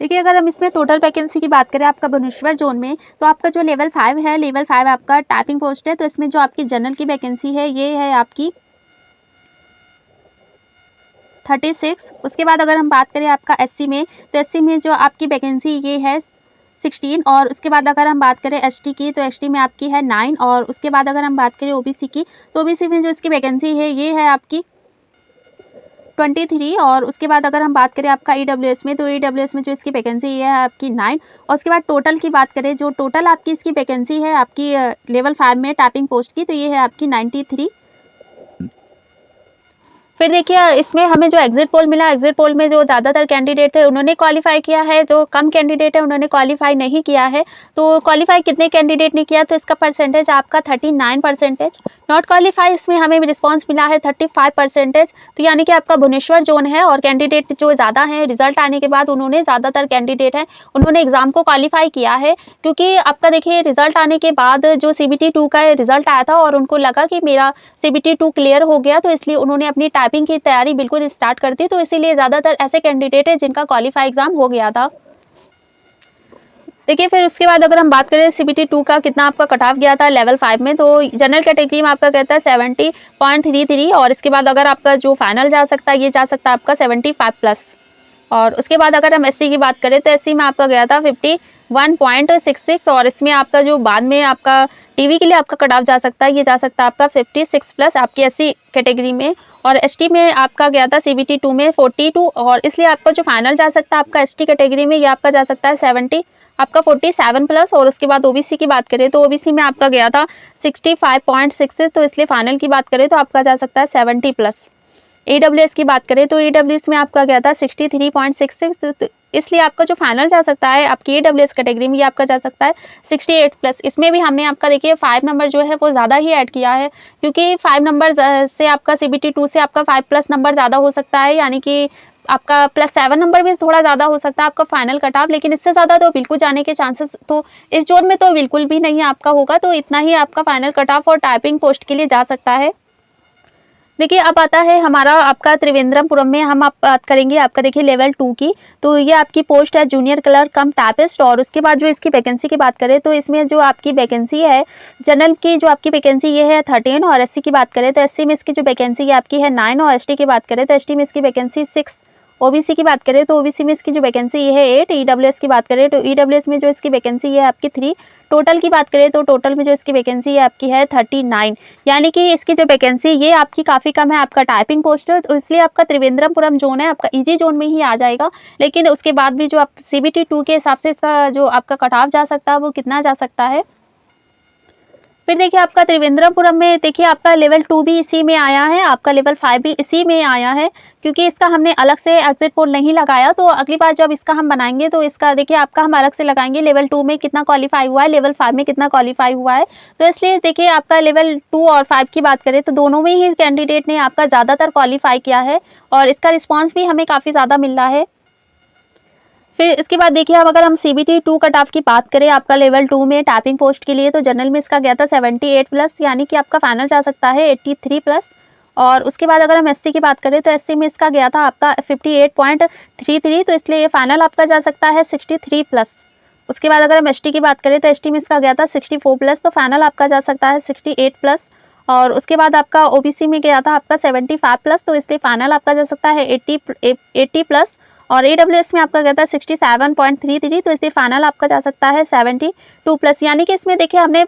देखिए अगर हम इसमें टोटल वैकेंसी की बात करें आपका भुवनेश्वर जोन में, तो आपका जो लेवल 5 है, लेवल 5 आपका टाइपिंग पोस्ट है, तो इसमें जो आपकी जनरल की वैकेंसी है ये है आपकी 36। उसके बाद अगर हम बात करें आपका SC में, तो SC में जो आपकी वैकेंसी ये है 16। और उसके बाद अगर हम बात करें ST की, तो ST में आपकी है 9। और उसके बाद अगर हम बात करें OBC की, तो OBC में जो इसकी वैकेंसी है ये है आपकी 23। और उसके बाद अगर हम बात करें आपका EWS में, तो EWS में जो इसकी वैकेंसी ये है आपकी 9। और उसके बाद टोटल की बात करें, जो टोटल आपकी इसकी वैकेंसी है आपकी लेवल 5 में टाइपिंग पोस्ट की, तो ये है आपकी 93। फिर देखिए इसमें हमें जो एग्जिट पोल मिला, एग्जिट पोल में जो ज़्यादातर कैंडिडेट थे उन्होंने क्वालिफाई किया है, जो कम कैंडिडेट है उन्होंने क्वालिफाई नहीं किया है। तो क्वालिफाई कितने कैंडिडेट ने किया, तो इसका परसेंटेज आपका 39%। नॉट क्वालिफाई इसमें हमें रिस्पांस मिला है 35%। तो यानी कि आपका भुवनेश्वर जोन है और कैंडिडेट जो ज़्यादा हैं रिजल्ट आने के बाद उन्होंने ज़्यादातर कैंडिडेट हैं उन्होंने एग्ज़ाम को क्वालिफाई किया है। क्योंकि आपका देखिए रिजल्ट आने के बाद जो CBT 2 का रिजल्ट आया था और उनको लगा कि मेरा CBT 2 क्लियर हो गया, तो इसलिए उन्होंने अपनी टाइपिंग की तैयारी बिल्कुल स्टार्ट कर दी। तो इसीलिए ज़्यादातर ऐसे कैंडिडेट है जिनका क्वालिफाई एग्जाम हो गया था। देखिए फिर उसके बाद अगर हम बात करें CBT 2 का कितना आपका कट ऑफ गया था लेवल 5 में, तो जनरल कैटेगरी में आपका कहता है 70.33। और इसके बाद अगर आपका जो फाइनल जा सकता है ये जा सकता है आपका 75 प्लस। और उसके बाद अगर हम SC की बात करें तो SC में आपका गया था 51.66। और इसमें आपका जो बाद में आपका DV के लिए आपका कट ऑफ जा सकता है, ये जा सकता है आपका 56 प्लस आपकी SC कैटेगरी में। और ST में आपका गया था CBT 2 में 42। और इसलिए आपका जो फाइनल जा सकता है आपका ST कैटेगरी में ये आपका जा सकता है 70 आपका 47 प्लस। और उसके बाद OBC की बात करें तो OBC में आपका गया था 65.66, तो इसलिए फाइनल की बात करें तो आपका जा सकता है 70 प्लस। EWS की बात करें तो EWS में आपका गया था 63.66, तो इसलिए आपका जो फाइनल जा सकता है आपकी EWS कैटेगरी में ये आपका जा सकता है 68 प्लस। इसमें भी हमने आपका देखिए 5 नंबर जो है वो ज़्यादा ही ऐड किया है, क्योंकि 5 नंबर से आपका CBT 2 से आपका 5 प्लस नंबर ज़्यादा हो सकता है, यानी कि आपका +7 नंबर भी थोड़ा ज़्यादा हो सकता है आपका फाइनल कट ऑफ। लेकिन इससे ज़्यादा तो बिल्कुल जाने के चांसेस तो इस जोन में तो बिल्कुल भी नहीं आपका होगा। तो इतना ही आपका फाइनल कट ऑफ और टाइपिंग पोस्ट के लिए जा सकता है। देखिए, अब आता है हमारा आपका त्रिवेंद्रमपुरम में हम आप बात करेंगे आपका देखिए लेवल 2 की। तो ये आपकी पोस्ट है जूनियर क्लर्क कम टाइपिस्ट और उसके बाद जो इसकी वैकेंसी की बात करें तो इसमें जो आपकी वैकेंसी है, जनरल की जो आपकी वैकेंसी ये है 13 और एससी की बात करें तो एससी में इसकी जो वैकेंसी है आपकी है 9 और एसटी की बात करें तो एसटी में इसकी वैकेंसी 6। ओबीसी की बात करें तो ओबीसी में इसकी जो वैकेंसी ये है 8। ईडब्ल्यूएस की बात करें तो ईडब्ल्यूएस में जो इसकी वैकेंसी है आपकी 3। टोटल की बात करें तो टोटल में जो इसकी वैकेंसी है आपकी है 39। यानी कि इसकी जो वैकेंसी ये आपकी काफ़ी कम है आपका टाइपिंग पोस्ट है, तो इसलिए आपका त्रिवेंद्रमपुरम जोन है आपका ईजी जोन में ही आ जाएगा। लेकिन उसके बाद भी जो आप सीबीटी 2 के हिसाब से इसका जो आपका कट ऑफ जा सकता है वो कितना जा सकता है। फिर देखिए आपका त्रिवेंद्रपुरम में देखिए आपका लेवल 2 भी इसी में आया है, आपका लेवल 5 भी इसी में आया है, क्योंकि इसका हमने अलग से एग्जिट पोल नहीं लगाया। तो अगली बार जब इसका हम बनाएंगे तो इसका देखिए आपका हम अलग से लगाएंगे लेवल 2 में कितना क्वालिफाई हुआ है, लेवल 5 में कितना क्वालिफाई हुआ है। तो इसलिए देखिए आपका लेवल 2 और 5 की बात करें तो दोनों में ही कैंडिडेट ने आपका ज़्यादातर क्वालिफाई किया है और इसका रिस्पॉन्स भी हमें काफ़ी ज़्यादा मिल रहा है। फिर इसके बाद देखिए अब अगर हम सीबीटी 2 कट ऑफ की बात करें आपका लेवल 2 में टाइपिंग पोस्ट के लिए तो जनरल में इसका गया था 78 प्लस, यानी कि आपका फाइनल जा सकता है 83 प्लस। और उसके बाद अगर हम एससी की बात करें तो एससी में इसका गया था आपका 58.33, तो इसलिए ये फाइनल आपका जा सकता है 63 प्लस। उसके बाद अगर हम एसटी की बात करें तो एसटी में इसका गया था 64 प्लस, तो फाइनल आपका जा सकता है 68 प्लस। और उसके बाद आपका ओबीसी में गया था आपका 75 प्लस, तो इसलिए फाइनल आपका जा सकता है 80 प्लस। और ईडब्ल्यूएस में आपका गया था 67.33, तो इसलिए फाइनल आपका जा सकता है 72 प्लस। यानी कि इसमें देखिए हमने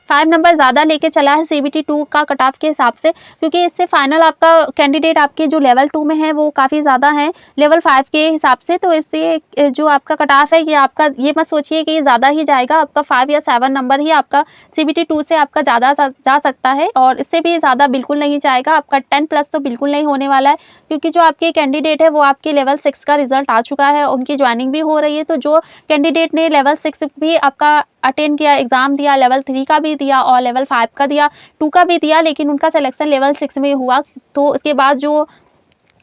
5 नंबर ज़्यादा लेके चला है सीबीटी 2 का कट ऑफ के हिसाब से, क्योंकि इससे फाइनल आपका कैंडिडेट आपके जो लेवल 2 में है वो काफ़ी ज़्यादा है लेवल 5 के हिसाब से। तो इससे जो आपका कट ऑफ है ये आपका ये मत सोचिए कि ये ज़्यादा ही जाएगा, आपका 5 या 7 नंबर ही आपका सीबीटी 2 से आपका ज़्यादा जा सकता है और इससे भी ज़्यादा बिल्कुल नहीं जाएगा। आपका 10 प्लस तो बिल्कुल नहीं होने वाला है, क्योंकि जो आपके कैंडिडेट है वो आपके लेवल 6 का रिजल्ट आ चुका है, उनकी ज्वाइनिंग भी हो रही है। तो जो कैंडिडेट ने लेवल 6 भी आपका अटेंड किया, एग्ज़ाम दिया, लेवल 3 का भी दिया और लेवल 5 का दिया, 2 का भी दिया, लेकिन उनका सिलेक्शन लेवल 6 में हुआ। तो उसके बाद जो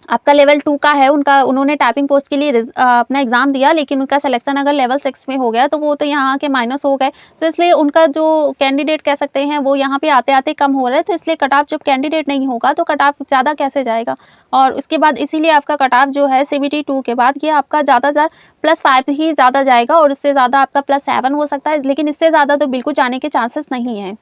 आपका लेवल 2 का है उन्होंने टाइपिंग पोस्ट के लिए अपना एग्ज़ाम दिया, लेकिन उनका सिलेक्शन अगर लेवल 6 में हो गया तो वो तो यहाँ के माइनस हो गए। तो इसलिए उनका जो कैंडिडेट कह सकते हैं वो यहाँ पे आते-आते कम हो रहा है। तो इसलिए कट ऑफ जब कैंडिडेट नहीं होगा तो कट ऑफ ज़्यादा कैसे जाएगा। और उसके बाद इसीलिए आपका कट ऑफ जो है सीबीटी 2 के बाद ये आपका ज़्यादातर +5 ही ज़्यादा जाएगा और इससे ज़्यादा आपका +7 हो सकता है, लेकिन इससे ज़्यादा तो बिल्कुल जाने के चांसेस नहीं हैं।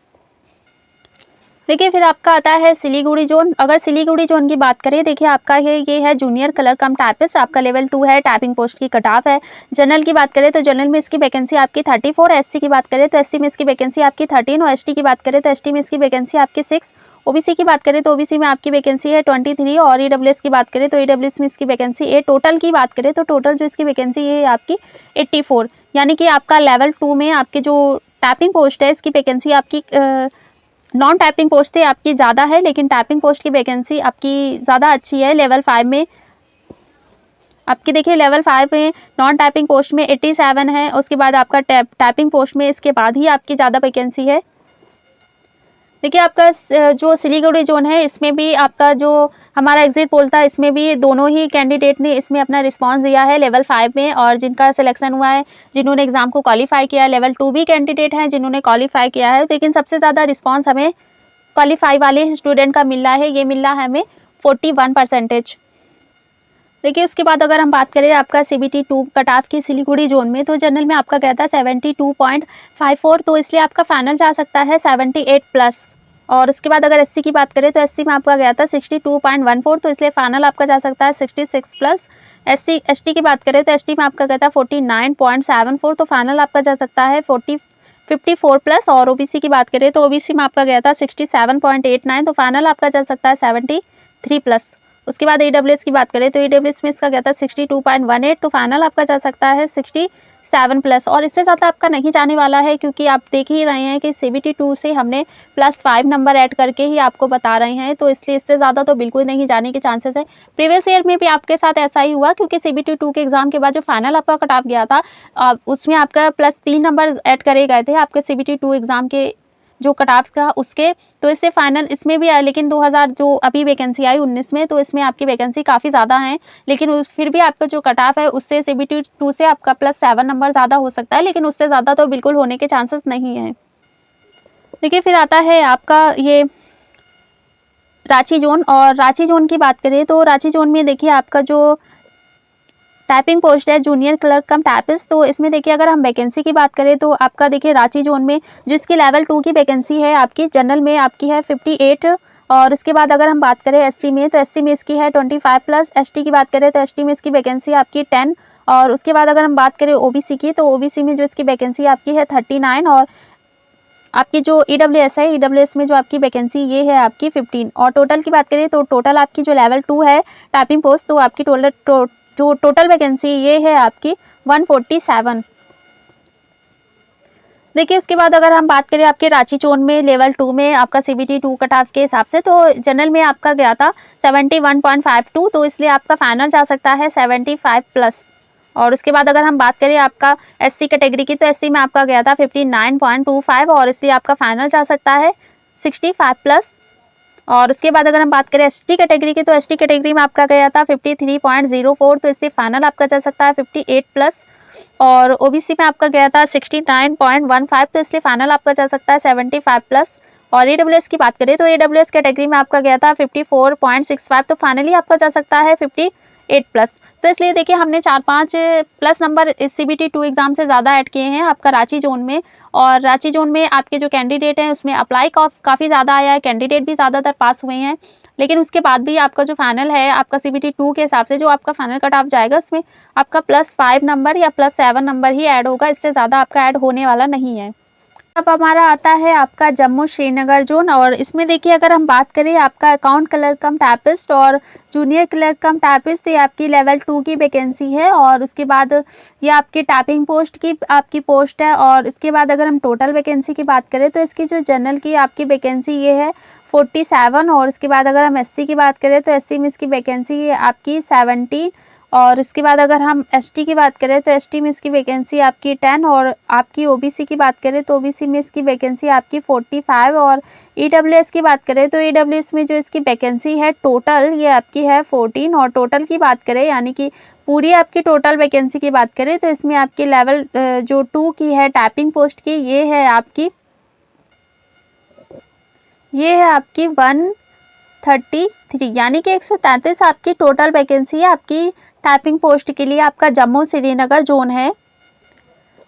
देखिए फिर आपका आता है सिलीगुड़ी जोन। अगर सिलीगुड़ी जोन की बात करें देखिए आपका ये है जूनियर क्लर्क कम टाइपिस्ट, आपका लेवल 2 है, टाइपिंग पोस्ट की कट ऑफ है। जनरल की बात करें तो जनरल में इसकी वैकेंसी आपकी 34, एससी की बात करें तो एससी में इसकी वैकेंसी आपकी 13 और एसटी की बात करें तो एसटी में इसकी वैकेंसी आपकी 6। ओबीसी की बात करें तो ओबीसी में आपकी वैकेंसी है 23 और ईडब्ल्यूएस की बात करें तो ईडब्ल्यूएस में इसकी वैकेंसी 8। टोटल की बात करें तो टोटल जो इसकी वैकेंसी है आपकी 84, यानी कि आपका लेवल 2 में आपके जो टाइपिंग पोस्ट है इसकी वैकेंसी आपकी नॉन टाइपिंग पोस्ट से आपकी ज़्यादा है, लेकिन टाइपिंग पोस्ट की वैकेंसी आपकी ज़्यादा अच्छी है। लेवल 5 में आपकी देखिए लेवल 5 में नॉन टाइपिंग पोस्ट में 87 है, उसके बाद आपका टाइपिंग पोस्ट में इसके बाद ही आपकी ज़्यादा वैकेंसी है। देखिए आपका जो सिलीगुड़ी जोन है इसमें भी आपका जो हमारा एग्जिट पोल था इसमें भी दोनों ही कैंडिडेट ने इसमें अपना रिस्पांस दिया है लेवल 5 में, और जिनका सिलेक्शन हुआ है, जिन्होंने एग्ज़ाम को क्वालिफाई किया, लेवल 2 भी कैंडिडेट हैं जिन्होंने क्वालिफाई किया है। लेकिन सबसे ज़्यादा रिस्पांस हमें क्वालिफाई वाले स्टूडेंट का मिल रहा है, ये मिल रहा है हमें 41%। देखिए उसके बाद अगर हम बात करें आपका सीबीटी 2 कट ऑफ की सिलीगुड़ी जोन में तो जनरल में आपका गया था 72.54, तो इसलिए आपका फाइनल जा सकता है 78 प्लस। और उसके बाद अगर एससी की बात करें तो एससी में आपका गया था 62.14, तो इसलिए फाइनल आपका जा सकता है 66 प्लस। एसटी की बात करें तो एसटी में आपका गया था 49.74, तो फाइनल आपका जा सकता है 54 प्लस। और ओबीसी की बात करें तो ओबीसी में आपका गया था 67.89, तो फाइनल आपका जा सकता है 73 प्लस। उसके बाद ईडब्ल्यूएस की बात करें तो ईडब्ल्यूएस में इसका गया था 62.18, तो फाइनल आपका जा सकता है 67 प्लस। और इससे ज़्यादा आपका नहीं जाने वाला है, क्योंकि आप देख ही रहे हैं कि सीबीटी 2 से हमने +5 नंबर ऐड करके ही आपको बता रहे हैं, तो इसलिए इससे ज़्यादा तो बिल्कुल नहीं जाने के चांसेस है। प्रीवियस ईयर में भी आपके साथ ऐसा ही हुआ, क्योंकि सीबीटी 2 के एग्ज़ाम के बाद जो फाइनल आपका कट ऑफ गया था उसमें आपका +3 नंबर ऐड करे गए थे आपके सीबीटी 2 एग्ज़ाम के जो कट ऑफ था उसके। तो इससे फाइनल इसमें भी लेकिन 2000 जो अभी वैकेंसी आई 19 में, तो इसमें आपकी वैकेंसी काफ़ी ज़्यादा है, लेकिन फिर भी आपका जो कट ऑफ है उससे सीबीटी 2 से आपका +7 नंबर ज़्यादा हो सकता है, लेकिन उससे ज़्यादा तो बिल्कुल होने के चांसेस नहीं हैं। देखिए फिर आता है आपका ये रांची जोन। और रांची जोन की बात करें तो रांची जोन में देखिए आपका जो टाइपिंग पोस्ट है जूनियर क्लर्क कम टाइपिस्ट, तो इसमें देखिए अगर हम वैकेंसी की बात करें तो आपका देखिए रांची जोन में जो इसकी लेवल 2 की वैकेंसी है आपकी जनरल में आपकी है 58। और उसके बाद अगर हम बात करें एससी में तो एससी में इसकी है 25+। एसटी की बात करें तो एसटी में इसकी वैकेंसी आपकी 10। और उसके बाद अगर हम बात करें ओबीसी की तो ओबीसी में जो इसकी वैकेंसी आपकी है 39। और आपकी जो ईडब्ल्यूएस है, ईडब्ल्यूएस में जो आपकी वैकेंसी ये है आपकी 15। और टोटल की बात करें तो टोटल आपकी जो लेवल 2 है टाइपिंग पोस्ट, तो आपकी जो टोटल वैकेंसी ये है आपकी 147। देखिए उसके बाद अगर हम बात करें आपके रांची जोन में लेवल 2 में आपका सीबीटी 2 कट ऑफ के हिसाब से, तो जनरल में आपका गया था 71.52, तो इसलिए आपका फाइनल जा सकता है 75+। और उसके बाद अगर हम बात करें आपका एससी कैटेगरी की तो एससी में आपका गया था 59.25, और इसलिए आपका फाइनल जा सकता है 65+। और उसके बाद अगर हम बात करें एसटी कैटेगरी की तो एसटी कैटेगरी में आपका गया था 53.04, तो इसलिए फाइनल आपका जा सकता है 58+। और ओबीसी में आपका गया था 69.15, तो इसलिए फाइनल आपका जा सकता है 75+। और ईडब्ल्यूएस की बात करें तो ईडब्ल्यूएस कैटेगरी में आपका गया था 54.65, तो फाइनली आपका जा सकता है 58+। तो इसलिए देखिए हमने 4-5 प्लस नंबर इस सीबीटी 2 एग्जाम से ज़्यादा ऐड किए हैं आपका रांची जोन में। और रांची जोन में आपके जो कैंडिडेट हैं उसमें अप्लाई काफ़ी ज़्यादा आया है, कैंडिडेट भी ज़्यादातर पास हुए हैं। लेकिन उसके बाद भी आपका जो फाइनल है आपका सीबीटी 2 के हिसाब से जो आपका फाइनल कट ऑफ जाएगा उसमें आपका +5 नंबर या +7 नंबर ही ऐड होगा, इससे ज़्यादा आपका ऐड होने वाला नहीं है। अब हमारा आता है आपका जम्मू श्रीनगर जोन। और इसमें देखिए अगर हम बात करें आपका अकाउंट क्लर्क कम टाइपिस्ट और जूनियर क्लर्क कम टाइपिस्ट, तो ये आपकी लेवल 2 की वैकेंसी है। और उसके बाद ये आपकी टाइपिंग पोस्ट की आपकी पोस्ट है। और इसके बाद अगर हम टोटल वैकेंसी की बात करें तो इसकी जो जनरल की आपकी वैकेंसी ये है 47। और इसके बाद अगर हम एससी की बात करें तो एससी में इसकी वैकेंसी आपकी 17। और इसके बाद अगर हम एसटी की बात करें तो एसटी में इसकी वैकेंसी आपकी 10। और आपकी ओबीसी की बात करें तो ओबीसी में इसकी वैकेंसी आपकी 45। और ईडब्ल्यूएस की बात करें तो ईडब्ल्यूएस में जो इसकी वैकेंसी है टोटल ये आपकी है 14। और टोटल की बात करें यानी कि पूरी आपकी टोटल वैकेंसी की बात करें तो इसमें आपकी लेवल जो 2 की है टाइपिंग पोस्ट की ये है आपकी 133, यानी कि 133 आपकी टोटल वैकेंसी है आपकी टाइपिंग पोस्ट के लिए आपका जम्मू श्रीनगर जोन है।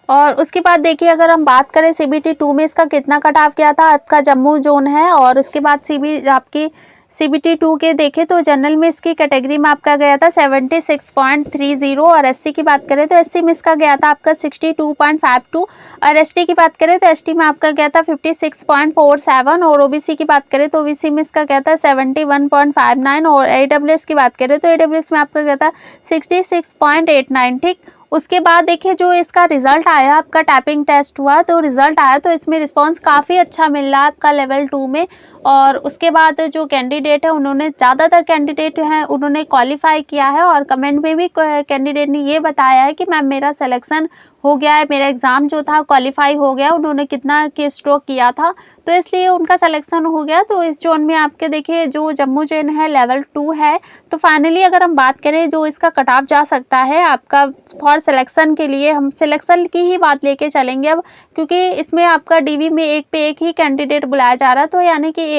और उसके बाद देखिए अगर हम बात करें सीबीटी 2 में इसका कितना कट ऑफ गया था आपका जम्मू जोन है। और उसके बाद आपकी सीबीटी 2 के देखें तो जनरल में इसकी कैटेगरी में आपका गया था 76.30। और एससी की बात करें तो एससी में इसका गया था आपका 62.52। और एसटी की बात करें तो एसटी में आपका गया था 56.47। और ओबीसी की बात करें तो ओबीसी में इसका गया था 71.59। और ईडब्ल्यूएस की बात करें तो ईडब्ल्यूएस में आपका गया था 66.89। ठीक, उसके बाद देखिए जो इसका रिजल्ट आया आपका टाइपिंग टेस्ट हुआ तो रिजल्ट आया तो इसमें रिस्पांस काफ़ी अच्छा मिल रहा है आपका लेवल 2 में। और उसके बाद जो कैंडिडेट है उन्होंने ज़्यादातर कैंडिडेट हैं उन्होंने क्वालिफाई किया है। और कमेंट में भी कैंडिडेट ने ये बताया है कि मैम मेरा सिलेक्शन हो गया है, मेरा एग्ज़ाम जो था क्वालिफाई हो गया, उन्होंने कितना की स्ट्रोक किया था तो इसलिए उनका सिलेक्शन हो गया। तो इस जोन में आपके देखिए जो जम्मू जोन है लेवल 2 है। तो फाइनली अगर हम बात करें जो इसका कट ऑफ जा सकता है आपका फॉर सिलेक्शन के लिए, हम सिलेक्शन की ही बात लेके चलेंगे अब, क्योंकि इसमें आपका डीवी में एक पे एक ही कैंडिडेट बुलाया जा रहा है। तो यानी कि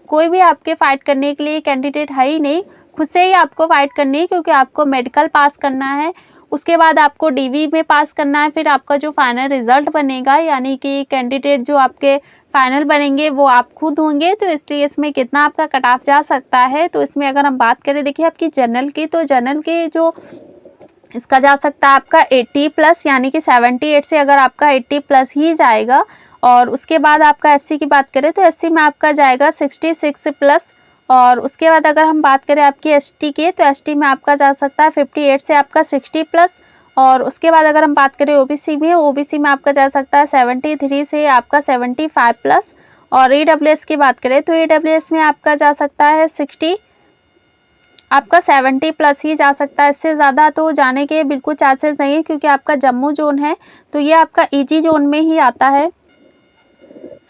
कोई भी आपके फाइट करने के लिए कैंडिडेट है ही नहीं, खुद से ही आपको फाइट करनी है, क्योंकि आपको मेडिकल पास करना है, उसके बाद आपको डीवी में पास करना है, फिर आपका जो फाइनल रिजल्ट बनेगा यानी कि कैंडिडेट जो आपके फाइनल बनेंगे वो आप खुद होंगे। तो इसलिए इसमें कितना आपका कट ऑफ जा सकता है, तो इसमें अगर हम बात करें देखिए आपकी जनरल की, तो जनरल के जो इसका जा सकता है आपका 80+ यानी कि 78 से अगर आपका 80+ ही जाएगा। और उसके बाद आपका एससी की बात करें तो एससी में आपका जाएगा 66+। और उसके बाद अगर हम बात करें आपकी एसटी की, तो एसटी में आपका जा सकता है 58 से आपका 60+। और उसके बाद अगर हम बात करें ओबीसी में, ओबीसी में आपका जा सकता है 73 से आपका 75+। और ईडब्ल्यूएस की बात करें तो ईडब्ल्यूएस में आपका जा सकता है 70+ ही जा सकता है, इससे ज़्यादा तो जाने के बिल्कुल चांसेस नहीं है, क्योंकि आपका जम्मू जोन है तो ये आपका ईजी जोन में ही आता है।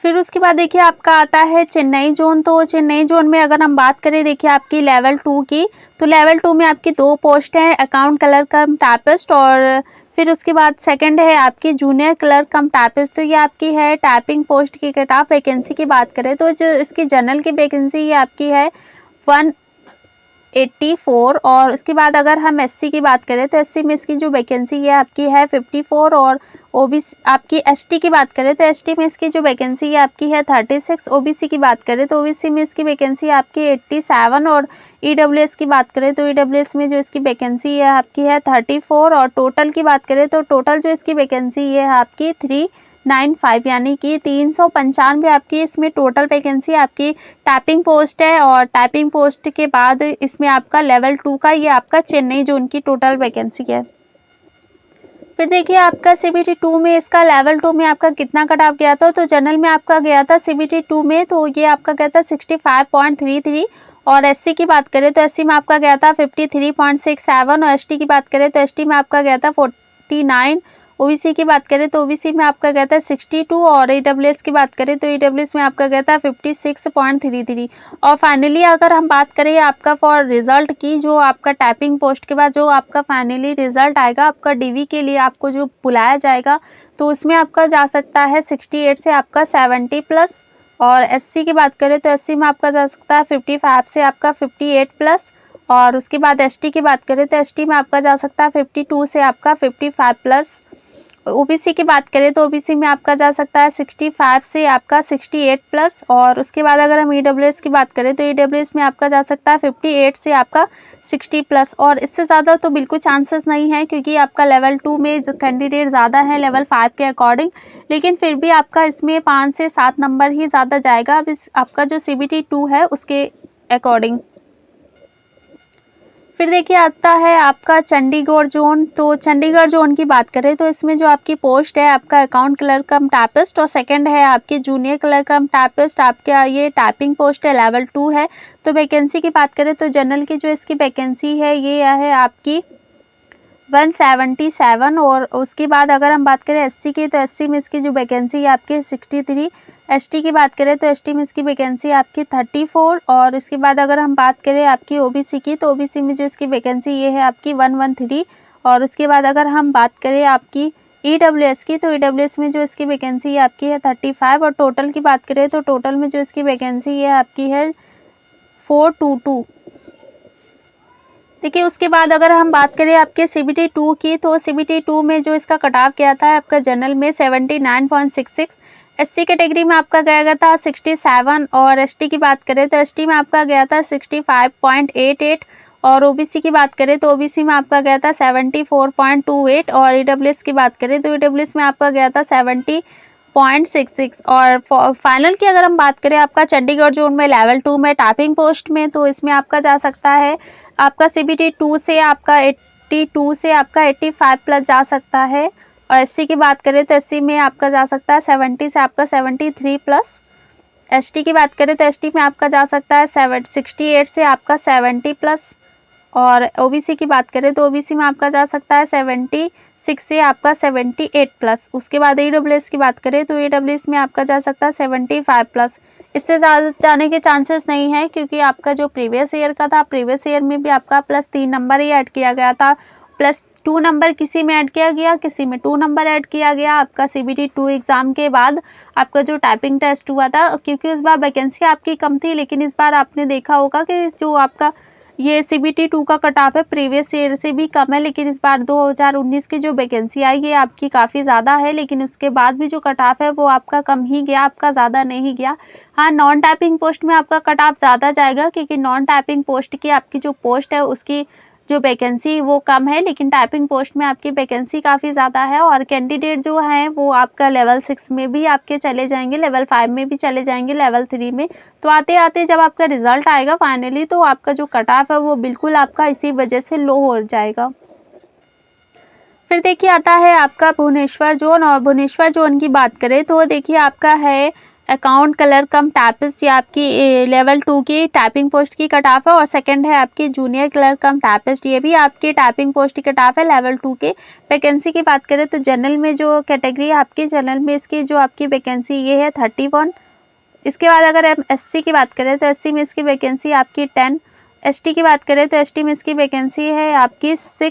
फिर उसके बाद देखिए आपका आता है चेन्नई जोन। तो चेन्नई जोन में अगर हम बात करें देखिए आपकी लेवल 2 की, तो लेवल 2 में आपकी 2 पोस्ट हैं, अकाउंट क्लर्क कम टाइपिस्ट और फिर उसके बाद सेकंड है आपकी जूनियर क्लर्क कम टाइपिस्ट, तो ये आपकी है टाइपिंग पोस्ट की कट ऑफ वैकेंसी की बात करें तो जो इसकी जनरल की वैकेंसी ये आपकी है 184। और उसके बाद अगर हम एससी की बात करें तो एससी में इसकी जो वैकेंसी है आपकी है 54। और ओबीसी आपकी एसटी की बात करें तो एसटी में इसकी जो वैकेंसी है आपकी है 36। ओबीसी की बात करें तो ओबीसी में इसकी वैकेंसी आपकी 87। और ईडब्ल्यूएस की बात करें तो ईडब्ल्यूएस में जो इसकी वैकेंसी है आपकी है 34। और टोटल की बात करें तो टोटल जो इसकी वैकेंसी है आपकी 395, यानी कि 395 आपकी इसमें टोटल वैकेंसी आपकी टाइपिंग पोस्ट है। और टाइपिंग पोस्ट के बाद इसमें आपका लेवल 2 का ये आपका चेन्नई जोन की टोटल वैकेंसी है। फिर देखिए आपका सीबीटी 2 में इसका लेवल 2 में आपका कितना कट ऑफ गया था, तो जनरल में आपका गया था सीबीटी 2 में तो ये आपका गया था 65.33। और एससी की बात करें तो एससी में आपका गया था 53.67। और एसटी की बात करें तो एसटी में आपका गया था 49। ओबीसी की बात करें तो ओबीसी में आपका गया था 62। और ईडब्ल्यूएस की बात करें तो ईडब्ल्यूएस में आपका गया था 56.33। और फाइनली अगर हम बात करें आपका फॉर रिजल्ट की, जो आपका टाइपिंग पोस्ट के बाद जो आपका फाइनली रिजल्ट आएगा आपका डीवी के लिए आपको जो बुलाया जाएगा तो उसमें आपका जा सकता है 68 से आपका 70 प्लस। और एससी की बात करें तो एससी में आपका जा सकता है 55 से आपका 58 प्लस। और उसके बाद एसटी की बात करें तो एसटी में आपका जा सकता है 52 से आपका 55 प्लस। ओबीसी की बात करें तो ओबीसी में आपका जा सकता है 65 से आपका 68 प्लस। और उसके बाद अगर हम ईडब्ल्यूएस की बात करें तो ईडब्ल्यूएस में आपका जा सकता है 58 से आपका 60 प्लस। और इससे ज़्यादा तो बिल्कुल चांसेस नहीं है क्योंकि आपका लेवल 2 में कैंडिडेट ज़्यादा है लेवल 5 के अकॉर्डिंग, लेकिन फिर भी आपका इसमें 5 से 7 नंबर ही ज़्यादा जाएगा अब इस आपका जो सीबीटी 2 है उसके अकॉर्डिंग। फिर देखिए आता है आपका चंडीगढ़ जोन, तो चंडीगढ़ जोन की बात करें तो इसमें जो आपकी पोस्ट है आपका अकाउंट क्लर्क कम टाइपिस्ट और सेकंड है आपकी जूनियर क्लर्क कम टाइपिस्ट, आपका ये टाइपिंग पोस्ट है लेवल 2 है। तो वैकेंसी की बात करें तो जनरल की जो इसकी वैकेंसी है ये है आपकी 177। और उसके बाद अगर हम बात करें एससी की तो एससी में इसकी जो वैकेंसी है आपकी 63। एसटी की बात करें तो एसटी में इसकी वैकेंसी आपकी 34। और उसके बाद अगर हम बात करें आपकी ओबीसी की तो ओबीसी में जो इसकी वैकेंसी ये है आपकी 113। और उसके बाद अगर हम बात करें आपकी ईडब्ल्यूएस की तो ईडब्ल्यूएस में जो इसकी वैकेंसी आपकी है 35। और टोटल की बात करें तो टोटल में जो इसकी वैकेंसी है आपकी है 422। देखिए उसके बाद अगर हम बात करें आपके सीबीटी 2 की तो सीबीटी 2 में जो इसका कट ऑफ गया था आपका जनरल में 79.66। एससी कैटेगरी में आपका गया था 67। और एसटी की बात करें तो एसटी में आपका गया था 65.88। और ओबीसी की बात करें तो ओबीसी में आपका गया था 74.28। और ईडब्ल्यूएस की बात करें तो ईडब्ल्यूएस में आपका गया था 70.66। और फाइनल की अगर हम बात करें आपका चंडीगढ़ जोन में लेवल 2 में टाइपिंग पोस्ट में तो इसमें आपका जा सकता है आपका सीबीटी 2 से आपका 82 से आपका 85 प्लस जा सकता है। और एससी की बात करें तो एससी में आपका जा सकता है 70 से आपका 73 प्लस। एसटी की बात करें तो एसटी में आपका जा सकता है 68 से आपका 70 प्लस। और ओबीसी की बात करें तो ओबीसी में आपका जा सकता है 76 से आपका 78 प्लस। उसके बाद ईडब्ल्यूएस की बात करें तो ईडब्ल्यूएस में आपका जा सकता है 75 प्लस। इससे ज़्यादा जाने के चांसेस नहीं है क्योंकि आपका जो प्रीवियस ईयर का था प्रीवियस ईयर में भी आपका +3 नंबर ही ऐड किया गया था, +2 नंबर किसी में ऐड किया गया, किसी में 2 नंबर ऐड किया गया आपका सीबीटी 2 एग्ज़ाम के बाद आपका जो टाइपिंग टेस्ट हुआ था, क्योंकि उस बार वैकेंसी आपकी कम थी। लेकिन इस बार आपने देखा होगा कि जो आपका ये सीबीटी 2 का कट ऑफ है प्रीवियस ईयर से भी कम है, लेकिन इस बार 2019 की जो वैकेंसी आई ये आपकी काफ़ी ज़्यादा है, लेकिन उसके बाद भी जो कट ऑफ है वो आपका कम ही गया, आपका ज़्यादा नहीं गया। हाँ, नॉन टाइपिंग पोस्ट में आपका कट ऑफ ज़्यादा जाएगा क्योंकि नॉन टाइपिंग पोस्ट की आपकी जो पोस्ट है उसकी जो वैकेंसी वो कम है, लेकिन टाइपिंग पोस्ट में आपकी वैकेंसी काफ़ी ज़्यादा है। और कैंडिडेट जो हैं वो आपका लेवल 6 में भी आपके चले जाएंगे, लेवल 5 में भी चले जाएंगे, लेवल 3 में। तो आते आते जब आपका रिजल्ट आएगा फाइनली तो आपका जो कट ऑफ है वो बिल्कुल आपका इसी वजह से लो हो जाएगा। फिर देखिए आता है आपका भुवनेश्वर जोन, और भुवनेश्वर जोन की बात करें तो देखिए आपका है अकाउंट कलर कम टाइपिस्ट, ये आपकी लेवल 2 की टाइपिंग पोस्ट की कट ऑफ है। और सेकंड है आपकी जूनियर कलर कम टाइपिस्ट, ये भी आपकी टाइपिंग पोस्ट की कट ऑफ है लेवल 2 के। वैकेंसी की बात करें तो जनरल में जो कैटेगरी है आपकी जनरल में इसकी जो आपकी वैकेंसी ये है 31। इसके बाद अगर हम एससी की बात करें तो एससी में इसकी वैकेंसी आपकी 10। एसटी की बात करें तो एसटी में इसकी वैकेंसी है आपकी 6।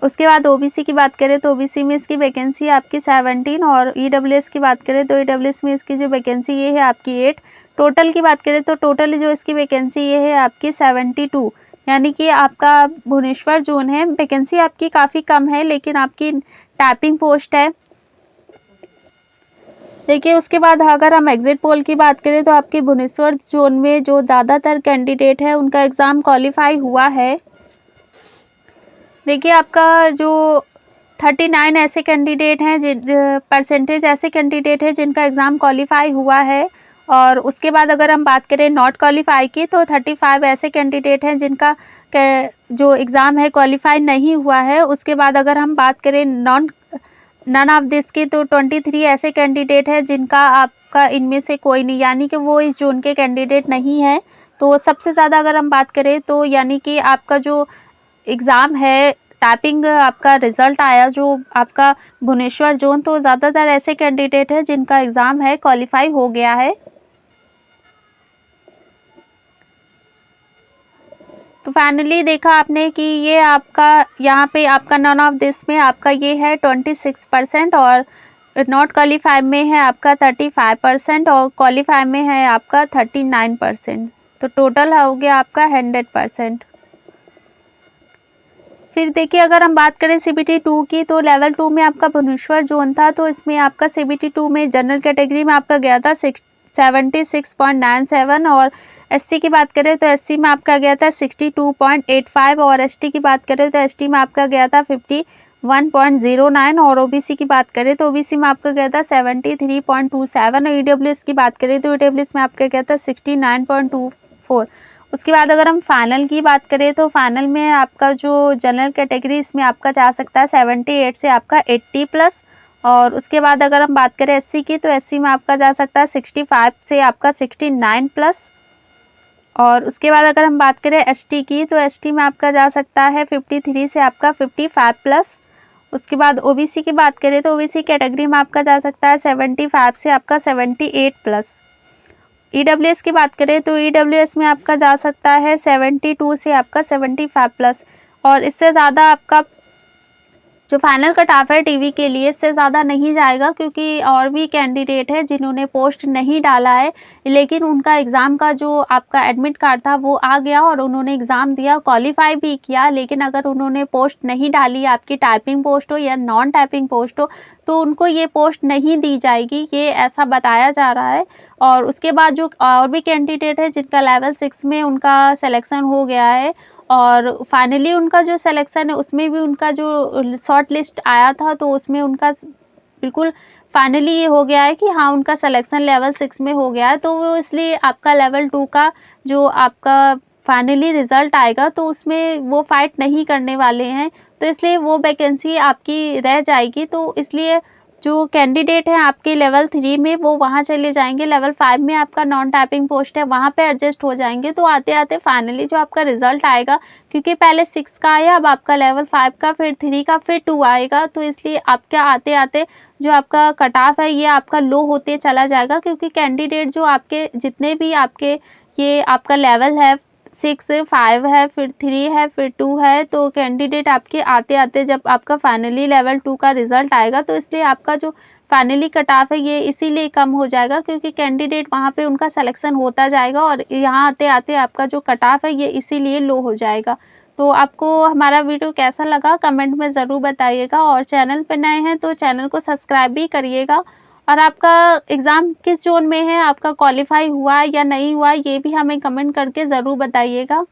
उसके बाद ओबीसी की बात करें तो ओबीसी में इसकी वैकेंसी आपकी 17 और ईडब्ल्यूएस की बात करें तो ईडब्ल्यूएस में इसकी जो वैकेंसी ये है आपकी 8। टोटल की बात करें तो टोटल जो इसकी वैकेंसी ये है आपकी 72, यानी कि आपका भुवनेश्वर जोन है, वैकेंसी आपकी काफ़ी कम है लेकिन आपकी टाइपिंग पोस्ट है। देखिए उसके बाद अगर हम एग्जिट पोल की बात करें तो आपकी भुवनेश्वर जोन में जो ज़्यादातर कैंडिडेट है उनका एग्ज़ाम क्वालिफाई हुआ है। देखिए आपका जो 39 ऐसे कैंडिडेट हैं परसेंटेज ऐसे कैंडिडेट हैं जिनका एग्ज़ाम क्वालिफाई हुआ है। और उसके बाद अगर हम बात करें नॉट क्वालिफाई की तो 35 ऐसे कैंडिडेट हैं जिनका जो एग्ज़ाम है क्वालिफाई नहीं हुआ है। उसके बाद अगर हम बात करें नन ऑफ दिस की तो 23 ऐसे कैंडिडेट हैं जिनका आपका इनमें से कोई नहीं, यानी कि वो इस जोन के कैंडिडेट नहीं है। तो सबसे ज़्यादा अगर हम बात करें तो यानी कि आपका जो एग्ज़ाम है टाइपिंग आपका रिज़ल्ट आया जो आपका भुवनेश्वर जोन, तो ज़्यादातर ऐसे कैंडिडेट हैं जिनका एग्ज़ाम है क्वालिफाई हो गया है। तो फाइनली देखा आपने कि ये आपका यहाँ पे आपका नन ऑफ दिस में आपका ये है 26% और नॉट क्वालिफाई में है आपका 35% और क्वालिफाई में है आपका 39%। तो टोटल हो गया आपका 100%। फिर देखिए अगर हम बात करें CBT 2 की तो लेवल 2 में आपका भुवनेश्वर जोन था, तो इसमें आपका CBT 2 में जनरल कैटेगरी में आपका गया था 76.97 और SC की बात करें तो SC में आपका गया था 62.85 और ST की बात करें तो ST में आपका गया था 51.09 और OBC की बात करें तो OBC में आपका गया था 73.27 और EWS की बात करें तो EWS में आपका गया था 69.24। उसके बाद अगर हम फाइनल की बात करें तो फाइनल में आपका जो जनरल कैटेगरी इसमें आपका जा सकता है 78 से आपका 80+ और उसके बाद अगर हम बात करें SC की तो SC में आपका जा सकता है 65 से आपका 69+ और उसके बाद अगर हम बात करें ST की तो ST में आपका जा सकता है 53 से आपका 55+। उसके बाद OBC की बात करें तो OBC कैटेगरी में आपका जा सकता है 75 से आपका 78+। EWS की बात करें तो EWS में आपका जा सकता है 72 से आपका 75+ और इससे ज़्यादा आपका जो फाइनल कट ऑफ है टीवी के लिए इससे ज़्यादा नहीं जाएगा, क्योंकि और भी कैंडिडेट है जिन्होंने पोस्ट नहीं डाला है लेकिन उनका एग्ज़ाम का जो आपका एडमिट कार्ड था वो आ गया और उन्होंने एग्ज़ाम दिया, क्वालिफाई भी किया, लेकिन अगर उन्होंने पोस्ट नहीं डाली, आपकी टाइपिंग पोस्ट हो या नॉन टाइपिंग पोस्ट हो, तो उनको ये पोस्ट नहीं दी जाएगी, ये ऐसा बताया जा रहा है। और उसके बाद जो और भी कैंडिडेट है जिनका लेवल 6 में उनका सिलेक्शन हो गया है और फाइनली उनका जो सिलेक्शन है उसमें भी उनका जो शॉर्ट लिस्ट आया था तो उसमें उनका बिल्कुल फाइनली ये हो गया है कि हाँ उनका सिलेक्शन लेवल 6 में हो गया है। तो वो इसलिए आपका लेवल 2 का जो आपका फाइनली रिज़ल्ट आएगा तो उसमें वो फाइट नहीं करने वाले हैं, तो इसलिए वो वैकेंसी आपकी रह जाएगी। तो इसलिए जो कैंडिडेट हैं आपके लेवल 3 में वो वहाँ चले जाएंगे, लेवल 5 में आपका नॉन टाइपिंग पोस्ट है वहाँ पे एडजस्ट हो जाएंगे। तो आते आते फाइनली जो आपका रिजल्ट आएगा, क्योंकि पहले 6 का आया, अब आपका लेवल 5 का, फिर 3 का, फिर 2 आएगा, तो इसलिए आपका आते आते जो आपका कट ऑफ है ये आपका लो होते चला जाएगा, क्योंकि कैंडिडेट जो आपके जितने भी आपके ये आपका लेवल है 6, 5 है, फिर 3 है, फिर 2 है, तो कैंडिडेट आपके आते आते जब आपका फाइनली लेवल 2 का रिजल्ट आएगा तो इसलिए आपका जो फाइनली कट ऑफ है ये इसीलिए कम हो जाएगा, क्योंकि कैंडिडेट वहाँ पे उनका सिलेक्शन होता जाएगा और यहाँ आते आते आपका जो कट ऑफ है ये इसीलिए लो हो जाएगा। तो आपको हमारा वीडियो कैसा लगा कमेंट में ज़रूर बताइएगा और चैनल पर नए हैं तो चैनल को सब्सक्राइब भी करिएगा। और आपका एग्ज़ाम किस जोन में है, आपका क्वालिफाई हुआ या नहीं हुआ, ये भी हमें कमेंट करके ज़रूर बताइएगा।